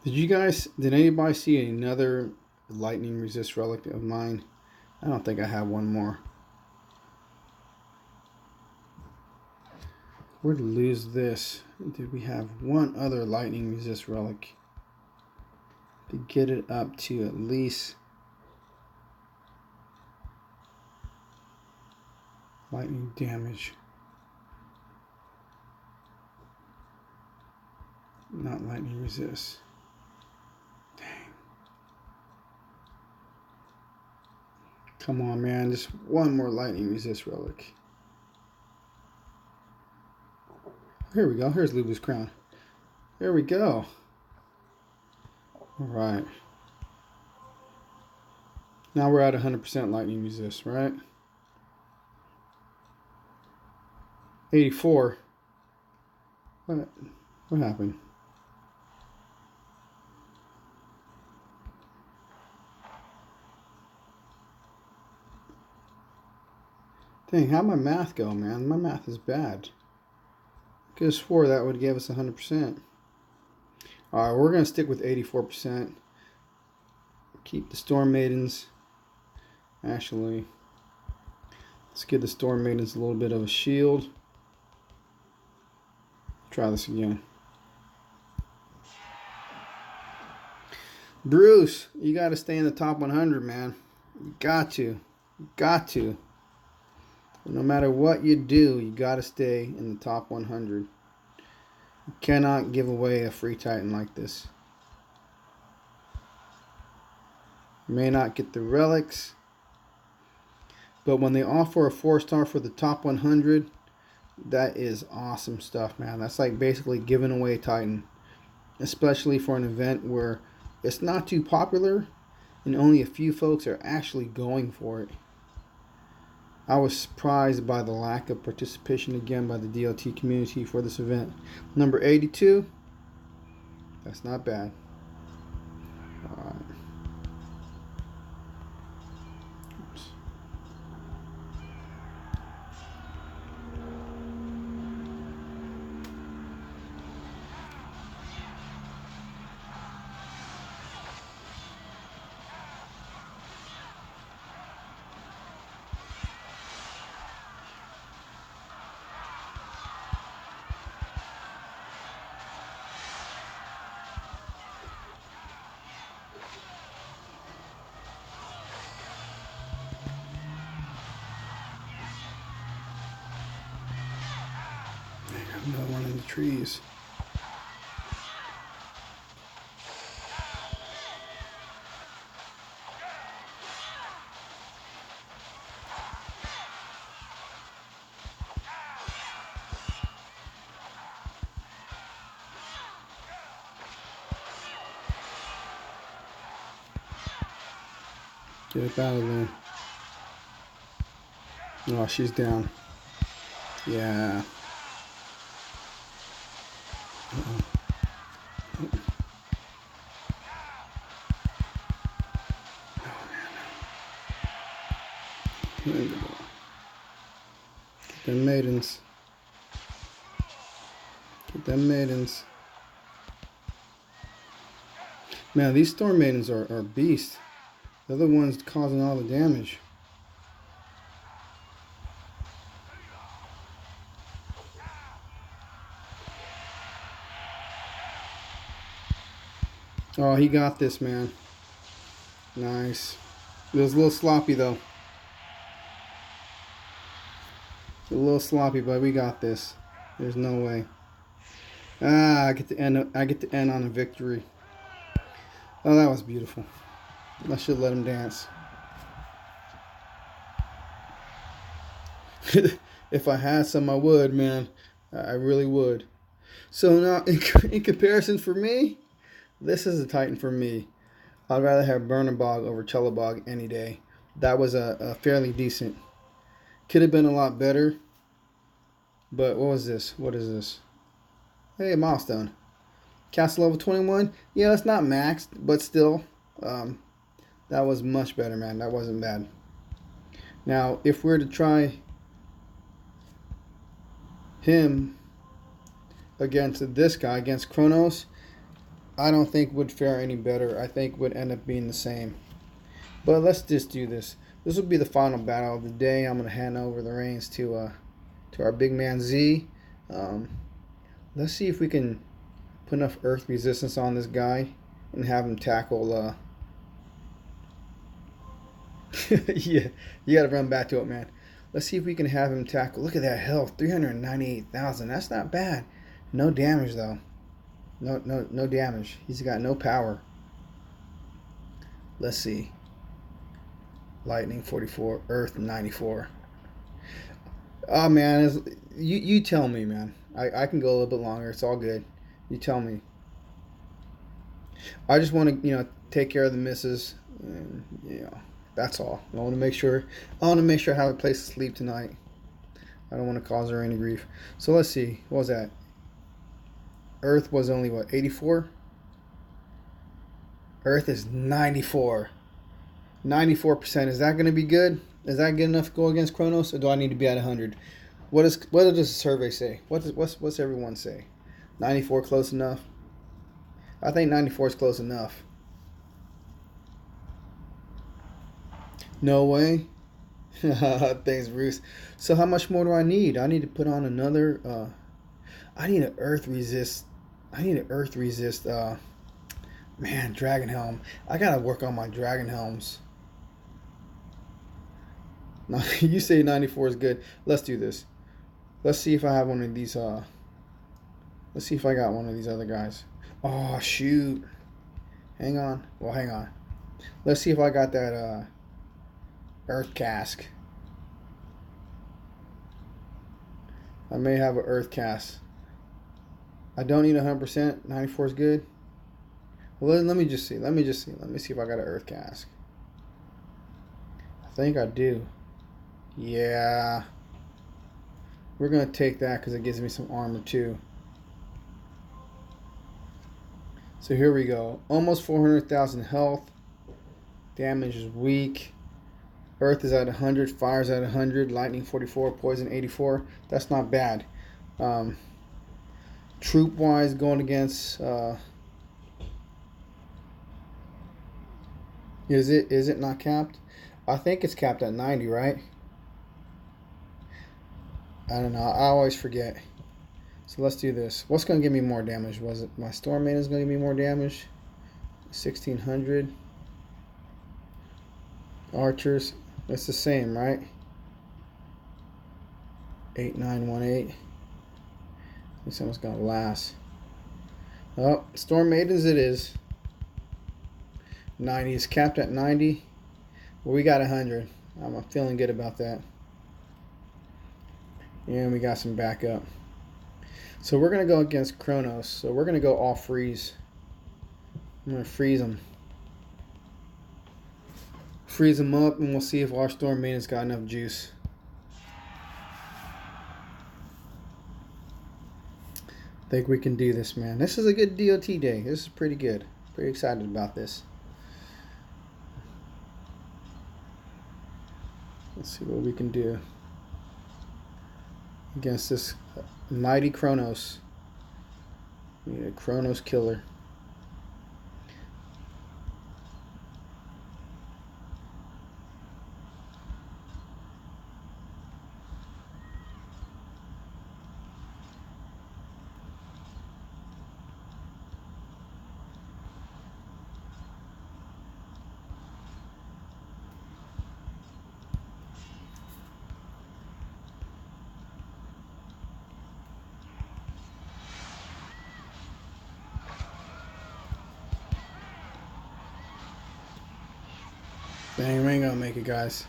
Did anybody see another lightning resist relic of mine? I don't think I have one more. We're to lose this. Did we have one other lightning resist relic to get it up to at least lightning damage? Not lightning resist. Dang. Come on, man. Just one more lightning resist relic. Here we go. Here's Lubu's crown. There we go. All right. Now we're at 100% lightning resist, right? 84. What? What happened? Dang, how'd my math go, man? My math is bad. Could have swore that would give us 100%. Alright, we're going to stick with 84%. Keep the Storm Maidens. Actually, let's give the Storm Maidens a little bit of a shield. Try this again. Bruce, you got to stay in the top 100, man. You got to. You got to. No matter what you do, you got to stay in the top 100. You cannot give away a free Titan like this. You may not get the relics, but when they offer a 4-star for the top 100, that is awesome stuff, man. That's like basically giving away Titan, especially for an event where it's not too popular and only a few folks are actually going for it. I was surprised by the lack of participation again by the DLT community for this event. Number 82, that's not bad. All right. Oops. Another one in the trees. Get up out of there. Oh, she's down. Yeah. Get them maidens. Get them maidens. Man, these Storm Maidens are beasts. They're the ones causing all the damage. Oh, he got this, man. Nice. It was a little sloppy, though. A little sloppy, but we got this. There's no way. Ah, I get to end on a victory. Oh, that was beautiful. I should let him dance. If I had some, I would, man. I really would. So now, in comparison for me, this is a Titan for me. I'd rather have Chernabog over Chernabog any day. That was a fairly decent. Could have been a lot better. But what was this? What is this? Hey, milestone. Castle level 21. Yeah, it's not maxed, but still. That was much better, man. That wasn't bad. Now, if we're to try him against this guy, against Kronos, I don't think would fare any better. I think would end up being the same. But let's just do this. This will be the final battle of the day. I'm going to hand over the reins to our big man Z. Let's see if we can put enough earth resistance on this guy and have him tackle. Yeah, you got to run back to it, man. Let's see if we can have him tackle. Look at that health, 398,000. That's not bad. No damage though. No damage. He's got no power. Let's see. Lightning 44, Earth 94. Oh man, you tell me, man. I can go a little bit longer. It's all good. You tell me. I just want to take care of the misses. And, that's all. I want to make sure I have a place to sleep tonight. I don't want to cause her any grief. So let's see. What was that? Earth was only what, 84? Earth is 94. 94%. Is that going to be good? Is that good enough to go against Kronos, or do I need to be at 100? What does the survey say? What's everyone say? 94 close enough? I think 94 is close enough. No way. Thanks, Bruce. So how much more do I need? I need to put on another. I need an Earth resist. Man, Dragon Helm. I gotta work on my Dragon Helms. Now, you say 94 is good. Let's do this. Let's see if I have one of these. Let's see if I got one of these other guys. Oh, shoot. Hang on. Well, hang on. Let's see if I got that Earth Cask. I may have an Earth Cask. I don't need 100%. 94 is good. Well, let me just see. Let me see if I got an Earth Cask. I think I do. Yeah. We're going to take that because it gives me some armor too. So here we go. Almost 400,000 health. Damage is weak. Earth is at 100. Fire's at 100. Lightning 44. Poison 84. That's not bad. Troop wise, going against... Is it not capped? I think it's capped at 90, right? I don't know. I always forget. So let's do this. What's going to give me more damage? Was it my Storm Maiden is going to give me more damage? 1600. Archers. It's the same, right? 8918. This one's going to last. Oh, Storm Maidens it is. 90 is capped at 90. Well, we got 100. I'm feeling good about that. And we got some backup. So we're going to go against Kronos. So we're going to go all freeze. I'm going to freeze them. Freeze them up, and we'll see if our Storm Maiden's got enough juice. I think we can do this, man. This is a good DOT day. This is pretty good. Pretty excited about this. Let's see what we can do against this mighty Kronos. We need a Kronos killer. Dang, we ain't gonna make it, guys.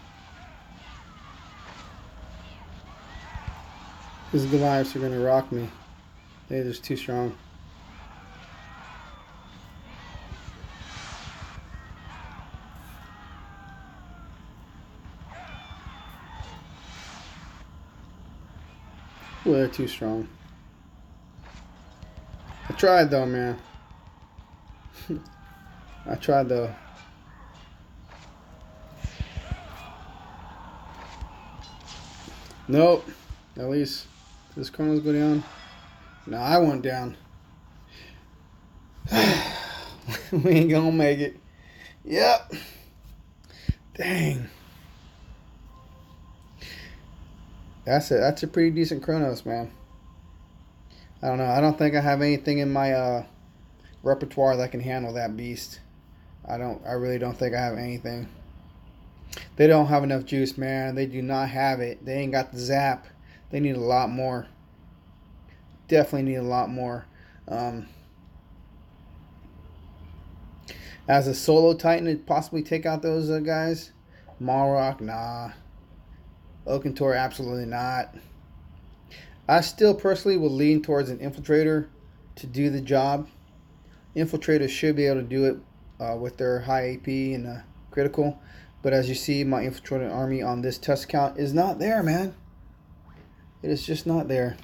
These Goliaths are gonna rock me. They're just too strong. Ooh, they're too strong. I tried though, man. I tried though. Nope. At least this Kronos go down. No, I went down. We ain't gonna make it. Yep. Dang. That's a pretty decent Kronos, man. I don't know. I don't think I have anything in my repertoire that can handle that beast. I really don't think I have anything. They don't have enough juice, man. They do not have it. They ain't got the zap. They need a lot more. Definitely need a lot more. As a solo Titan to possibly take out those guys. Malrock, nah. Oakentaur, absolutely not. I still personally will lean towards an Infiltrator to do the job. Infiltrators should be able to do it with their high AP and critical. But as you see, my Infiltrator army on this test count is not there, man. It is just not there.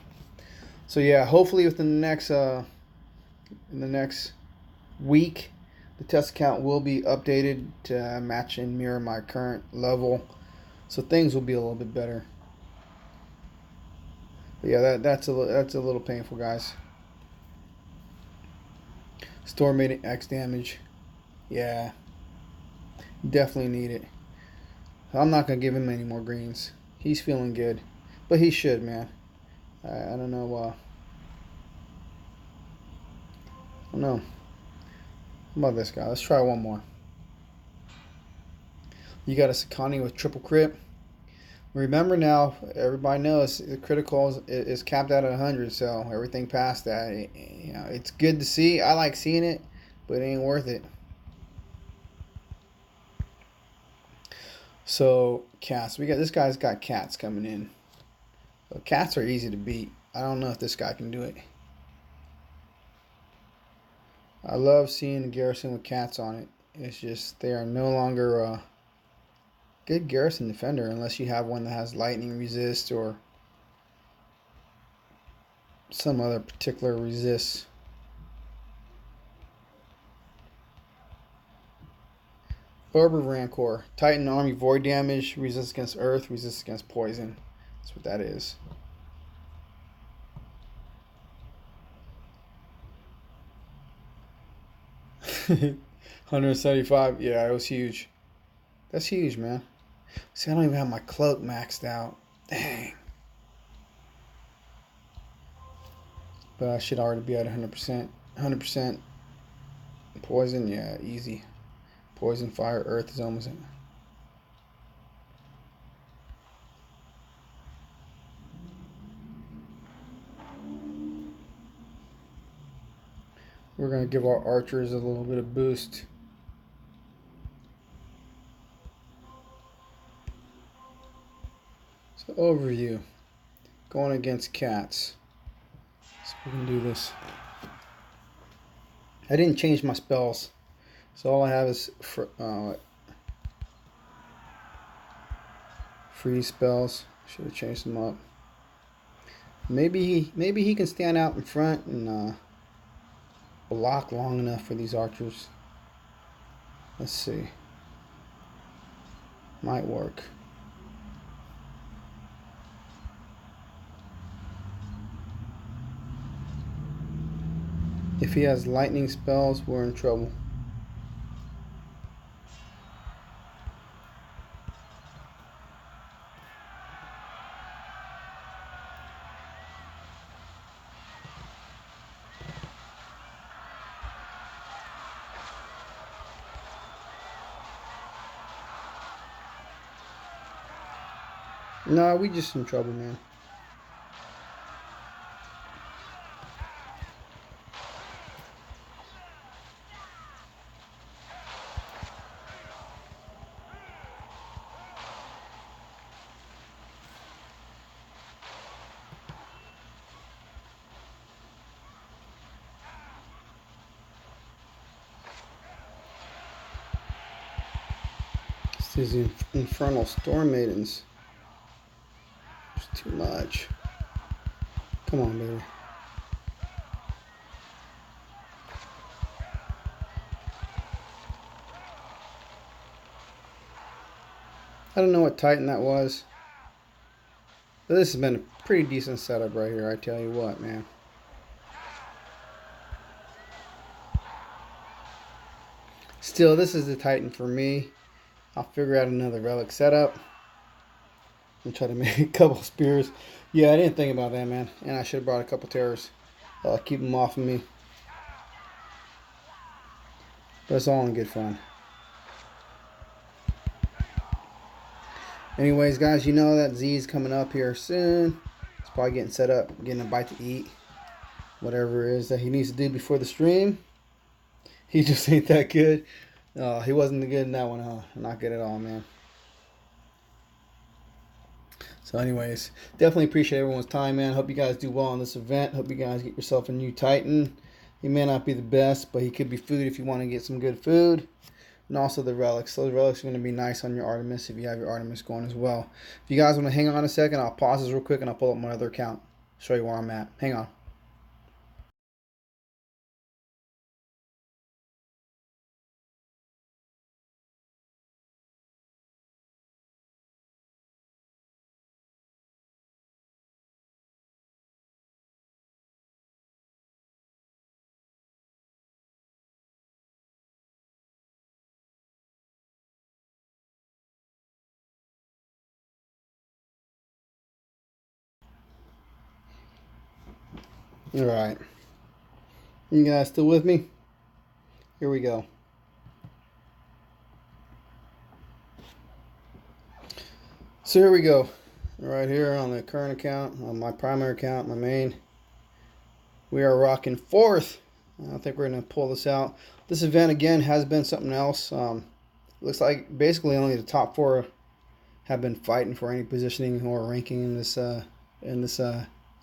So yeah, hopefully within the next in the next week. The test account will be updated to match and mirror my current level, so things will be a little bit better. But yeah, that's a little painful, guys. Storm made X damage. Yeah, definitely need it. I'm not gonna give him any more greens. He's feeling good, but he should, man. I don't know. I don't know. How about this guy? Let's try one more. You got a Sakani with triple crit. Remember now, everybody knows the critical is capped out at 100, so everything past that, you know, it's good to see. I like seeing it, but it ain't worth it. So cats, we got this guy's got cats coming in. So cats are easy to beat. I don't know if this guy can do it. I love seeing the garrison with cats on it. It's just they are no longer a good garrison defender unless you have one that has lightning resist or some other particular resist. Barber Rancor. Titan army void damage, resist against earth, resist against poison. That's what that is. $175. Yeah, it was huge. That's huge, man. See, I don't even have my cloak maxed out. Dang. But I should already be at 100%. 100% poison, yeah, easy. Poison, fire, earth is almost in. We're going to give our archers a little bit of boost. So overview. Going against cats. So we can do this. I didn't change my spells. So all I have is freeze spells. Should have changed them up. Maybe he can stand out in front and block long enough for these archers. Let's see. Might work. If he has lightning spells, we're in trouble. No, we just in trouble, man. These infernal storm maidens. It's too much. Come on, baby. I don't know what Titan that was. But this has been a pretty decent setup right here, I tell you what, man. Still, this is the Titan for me. I'll figure out another relic setup. And try to make a couple spears. Yeah, I didn't think about that, man. And I should have brought a couple terrors. Keep them off of me. But it's all in good fun. Anyways, guys, you know that Z's coming up here soon. He's probably getting set up, getting a bite to eat. Whatever it is that he needs to do before the stream. He just ain't that good. He wasn't good in that one, huh? Not good at all, man. So anyways, definitely appreciate everyone's time, man. Hope you guys do well on this event. Hope you guys get yourself a new Titan. He may not be the best, but he could be food if you want to get some good food. And also the relics. Those relics are going to be nice on your Artemis if you have your Artemis going as well. If you guys want to hang on a second, I'll pause this real quick and I'll pull up my other account. Show you where I'm at. Hang on. Alright. You guys still with me? Here we go. So here we go. Right here on the current account, on my primary account, my main. We are rocking 4th. I think we're going to pull this out. This event, again, has been something else. Looks like basically only the top 4 have been fighting for any positioning or ranking in this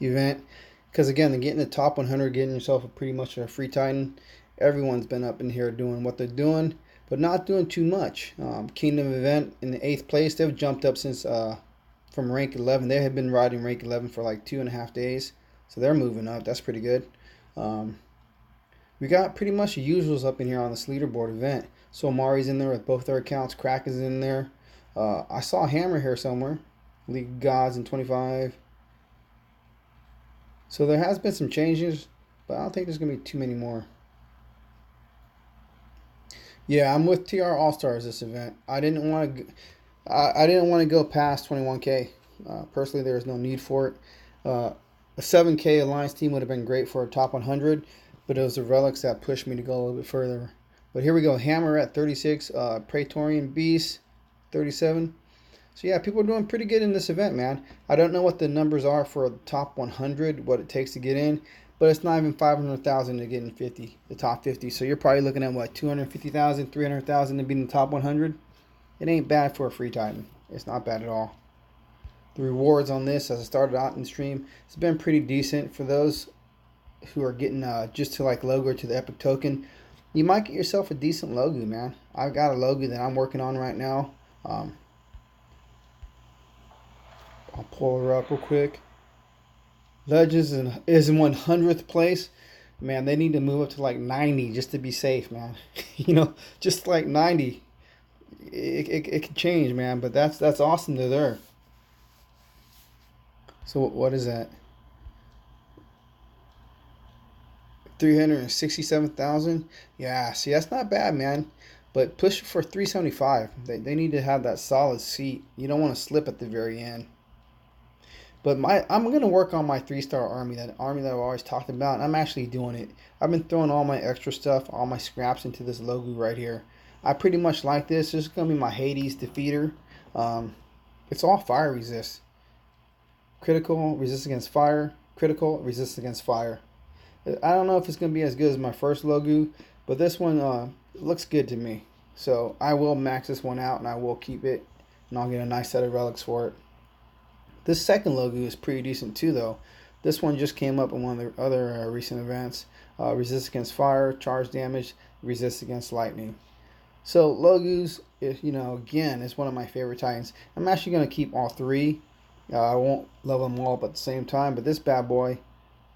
event. Because, again, getting the top 100, getting yourself pretty much a free Titan, everyone's been up in here doing what they're doing, but not doing too much. Kingdom event in the 8th place. They've jumped up since from rank 11. They had been riding rank 11 for like 2.5 days. So they're moving up. That's pretty good. We got pretty much the usuals up in here on this leaderboard event. So Mari's in there with both their accounts. Crack is in there. I saw Hammer here somewhere. League Gods in 25. So there has been some changes, but I don't think there's going to be too many more. Yeah, I'm with TR All-Stars this event. I didn't want to go past 21K. Personally, there was no need for it. A 7K Alliance team would have been great for a top 100, but it was the relics that pushed me to go a little bit further. But here we go. Hammer at 36. Praetorian Beast, 37. So yeah, people are doing pretty good in this event, man. I don't know what the numbers are for the top 100, what it takes to get in, but it's not even 500,000 to get in 50, the top 50. So you're probably looking at what, 250,000, 300,000 to be in the top 100. It ain't bad for a free Titan. It's not bad at all. The rewards on this, as I started out in the stream, it's been pretty decent for those who are getting just to like logo to the epic token. You might get yourself a decent logo, man. I've got a logo that I'm working on right now. I'll pull her up real quick. Legends is in 100th place. Man, they need to move up to like 90 just to be safe, man. You know, just like 90. It could change, man, but that's awesome. They're there. So what is that? 367,000. Yeah, see, that's not bad, man. But push for 375. They need to have that solid seat. You don't want to slip at the very end. But I'm going to work on my 3-star army, that army that I've always talked about. I'm actually doing it. I've been throwing all my extra stuff, all my scraps into this logo right here. I pretty much like this. This is going to be my Hades defeater. It's all fire resist. Critical, resist against fire. Critical, resist against fire. I don't know if it's going to be as good as my first logo, but this one looks good to me. So I will max this one out, and I will keep it, and I'll get a nice set of relics for it. This second logo is pretty decent too, though. This one just came up in one of the other recent events. Resist against fire, charge damage, resist against lightning. So logos, again, is one of my favorite Titans. I'm actually going to keep all 3. I won't level them all up at the same time, but this bad boy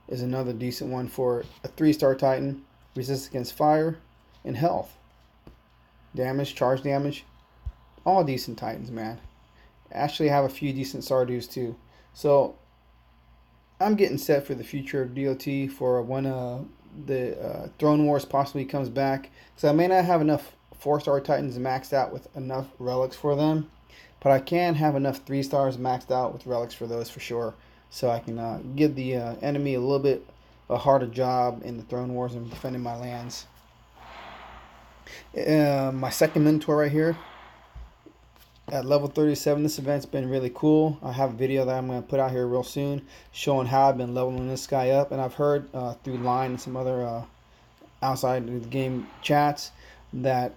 is another decent one for a 3-star Titan. Resist against fire and health. Damage, charge damage. All decent Titans, man. Actually have a few decent Sardus too. So I'm getting set for the future of DOT for when the Throne Wars possibly comes back. So I may not have enough 4-star Titans maxed out with enough relics for them, but I can have enough 3-stars maxed out with relics for those for sure. So I can give the enemy a little bit a harder job in the Throne Wars and defending my lands. My second mentor right here at level 37. This event's been really cool. I have a video that I'm going to put out here real soon showing how I've been leveling this guy up, and I've heard through Line and some other outside of the game chats that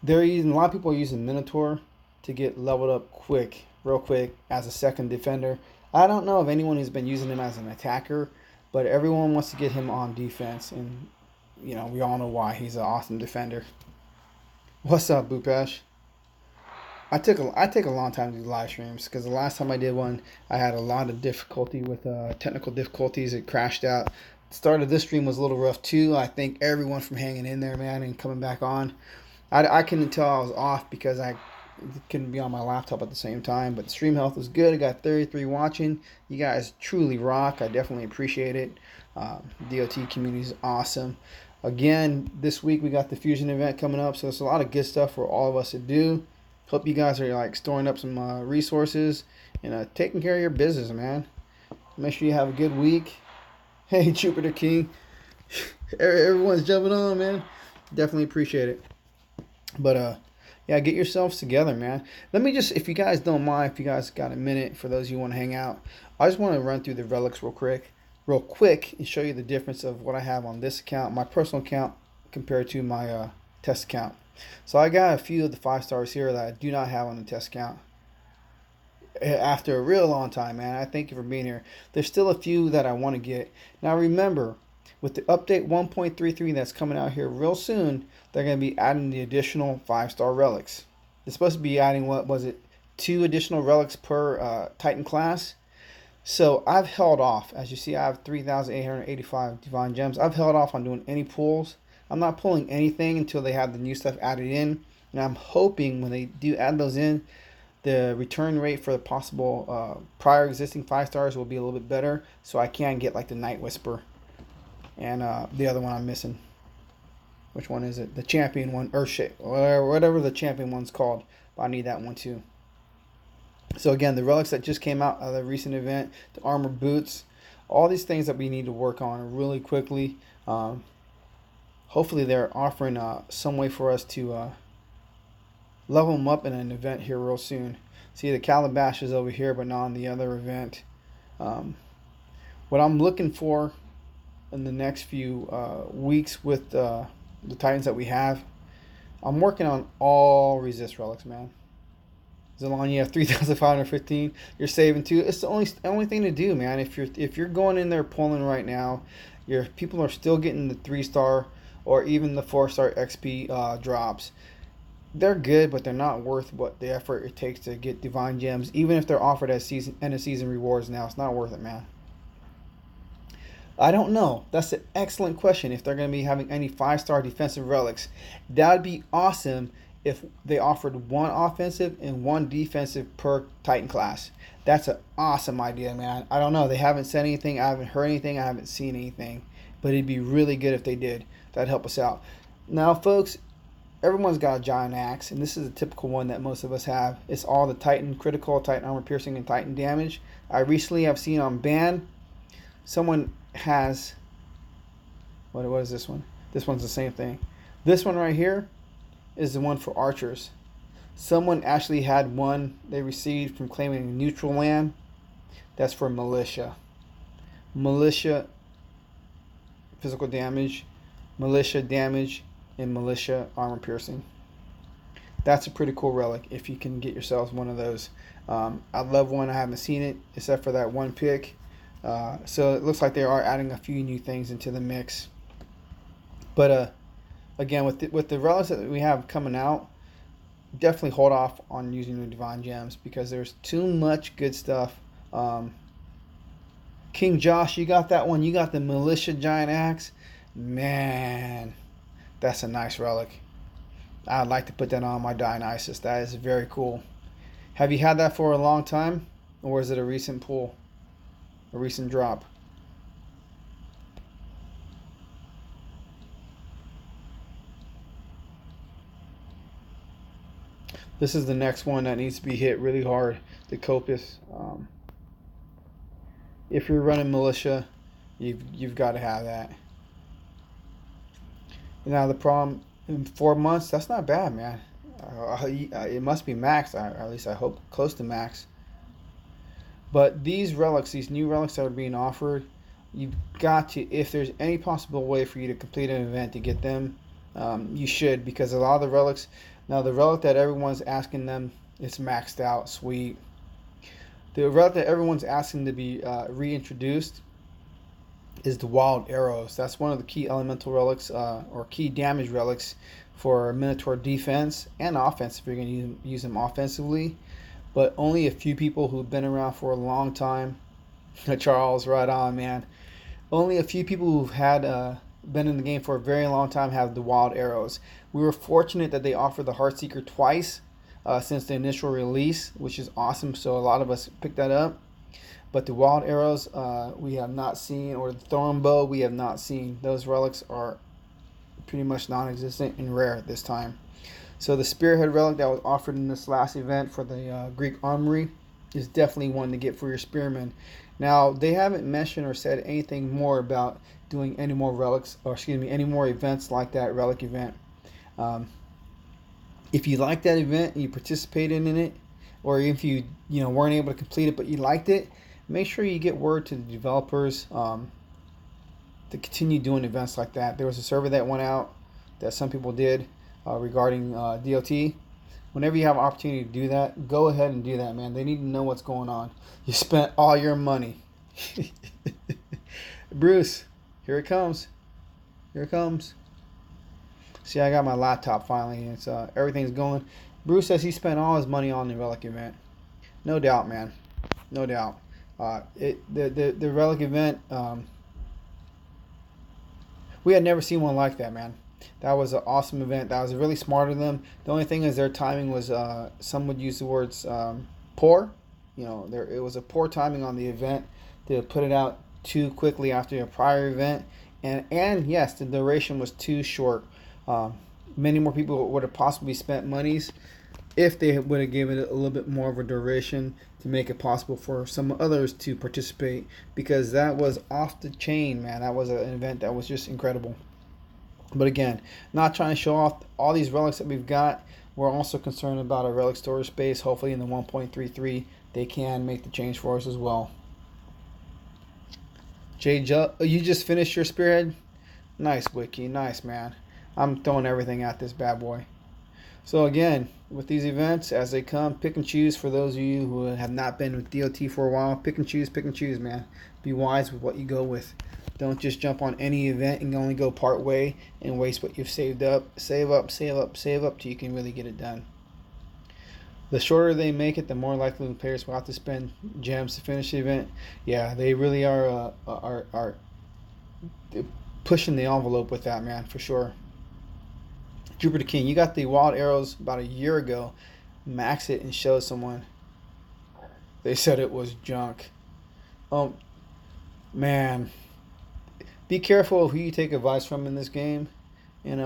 they're using, a lot of people are using Minotaur to get leveled up real quick as a second defender. I don't know of anyone who's been using him as an attacker, but everyone wants to get him on defense, and we all know why. He's an awesome defender. What's up, Bupesh? I take a long time to do live streams because the last time I did one, I had a lot of difficulty with technical difficulties. It crashed out. The start of this stream was a little rough too. I thank everyone for hanging in there, man, and coming back on. I couldn't tell I was off because I couldn't be on my laptop at the same time. But the stream health was good. I got 33 watching. You guys truly rock. I definitely appreciate it. DOT community is awesome. Again, this week we got the Fusion event coming up, so there's a lot of good stuff for all of us to do. Hope you guys are storing up some resources and taking care of your business, man. Make sure you have a good week. Hey, Jupiter King. Everyone's jumping on, man. Definitely appreciate it. But yeah, get yourselves together, man. Let me just, if you guys don't mind, if you guys got a minute, for those of you who want to hang out, I just want to run through the relics real quick, and show you the difference of what I have on this account, my personal account, compared to my test account. So I got a few of the 5 stars here that I do not have on the test account. After a real long time, man. I thank you for being here. There's still a few that I want to get. Now remember, with the update 1.33 that's coming out here real soon, they're going to be adding the additional 5-star relics. They're supposed to be adding, what was it, 2 additional relics per Titan class. So I've held off. As you see, I have 3,885 divine gems. I've held off on doing any pulls. I'm not pulling anything until they have the new stuff added in. And I'm hoping when they do add those in, the return rate for the possible prior existing 5 stars will be a little bit better, so I can get like the Night Whisper and the other one I'm missing. Which one is it? The champion one, Earthshake, or whatever the champion one's called. But I need that one too. So again, the relics that just came out of the recent event, the armor boots, all these things that we need to work on really quickly. Hopefully they're offering some way for us to level them up in an event here real soon. See, the Calabash is over here, but not on the other event. What I'm looking for in the next few weeks with the Titans that we have, I'm working on all resist relics, man. As long as you have 3,515, you're saving too. It's the only thing to do, man. If you're going in there pulling right now, your people are still getting the 3-star or even the 4-star XP drops. They're good, but they're not worth what the effort it takes to get divine gems. Even if they're offered as end of season rewards now, it's not worth it, man. I don't know. That's an excellent question. If they're going to be having any 5-star defensive relics, that would be awesome if they offered 1 offensive and 1 defensive per Titan class. That's an awesome idea, man. I don't know. They haven't said anything. I haven't heard anything. I haven't seen anything. But it'd be really good if they did. That'd help us out. Now, folks, everyone's got a giant axe, and this is a typical one that most of us have. It's all the Titan critical, Titan armor piercing, and Titan damage. I recently have seen on ban, someone has, what is this one? This one's the same thing. This one right here is the one for archers. Someone actually had one they received from claiming a neutral land. That's for militia. Militia physical damage, militia damage, and militia armor piercing. That's a pretty cool relic if you can get yourselves one of those. I love one. I haven't seen it except for that one pick. So it looks like they are adding a few new things into the mix. But again, with the relics that we have coming out, definitely hold off on using the divine gems because there's too much good stuff. King Josh, you got that one. You got the militia giant axe. Man, that's a nice relic. I'd like to put that on my Dionysus. That is very cool. Have you had that for a long time? Or is it a recent pull? A recent drop? This is the next one that needs to be hit really hard. The Copus. If you're running militia, you've got to have that. Now the problem, in 4 months, that's not bad, man. It must be max, or at least I hope close to max. But these relics, these new relics that are being offered, you've got to, if there's any possible way for you to complete an event to get them, you should, because a lot of the relics, now the relic that everyone's asking them, it's maxed out, sweet. The relic that everyone's asking to be reintroduced is the wild arrows. That's one of the key elemental relics or key damage relics for Minotaur defense and offense if you're going to use them offensively. But only a few people who've been around for a long time. Charles, right on, man. Only a few people who've had been in the game for a very long time have the wild arrows. We were fortunate that they offered the Heartseeker twice since the initial release, which is awesome. So a lot of us picked that up. But the wild arrows we have not seen, or the thorn bow we have not seen. Those relics are pretty much non-existent and rare at this time. So the spearhead relic that was offered in this last event for the Greek armory, is definitely one to get for your spearmen. Now, they haven't mentioned or said anything more about doing any more relics, or excuse me, any more events like that relic event. Um, if you like that event and you participated in it, or if you know weren't able to complete it but you liked it, make sure you get word to the developers to continue doing events like that. There was a survey that went out that some people did regarding DOT. Whenever you have an opportunity to do that, go ahead and do that, man. They need to know what's going on. You spent all your money. Bruce, here it comes. Here it comes. See, I got my laptop finally. It's everything's going. Bruce says he spent all his money on the relic event. No doubt, man. No doubt. The relic event. We had never seen one like that, man. That was an awesome event. That was really smart of them. The only thing is their timing was, some would use the words poor. You know, it was a poor timing on the event to put it out too quickly after a prior event, and yes, the duration was too short. Many more people would have possibly spent monies if they would have given it a little bit more of a duration to make it possible for some others to participate, because that was off the chain, man. That was an event that was just incredible. But again, not trying to show off all these relics that we've got. We're also concerned about our relic storage space. Hopefully in the 1.33 they can make the change for us as well. You just finished your spearhead? Nice, Wiki. Nice, man. I'm throwing everything at this bad boy. So again, with these events, as they come, pick and choose. For those of you who have not been with DOT for a while, pick and choose, man. Be wise with what you go with. Don't just jump on any event and only go part way and waste what you've saved up. Save up till you can really get it done. The shorter they make it, the more likely the players will have to spend gems to finish the event. Yeah, they really are pushing the envelope with that, man, for sure. Jupiter King, you got the wild arrows about a year ago. Max it and show someone. They said it was junk. Man. Be careful of who you take advice from in this game. And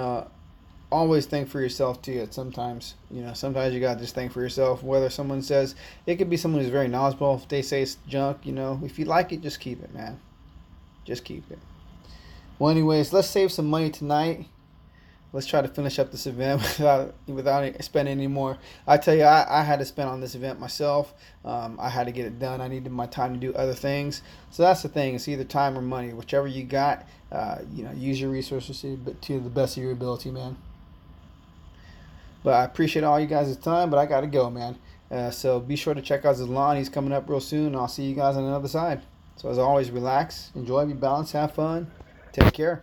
always think for yourself too. Sometimes you gotta just think for yourself. Whether someone says, it could be someone who's very knowledgeable. If they say it's junk, if you like it, just keep it, man. Just keep it. Well, anyways, let's save some money tonight. Let's try to finish up this event without spending any more. I tell you, I had to spend on this event myself. I had to get it done. I needed my time to do other things. So that's the thing. It's either time or money. Whichever you got, use your resources to the best of your ability, man. But I appreciate all you guys' time, but I got to go, man. So be sure to check out Zalon. He's coming up real soon, and I'll see you guys on the other side. So as always, relax, enjoy, be balanced, have fun. Take care.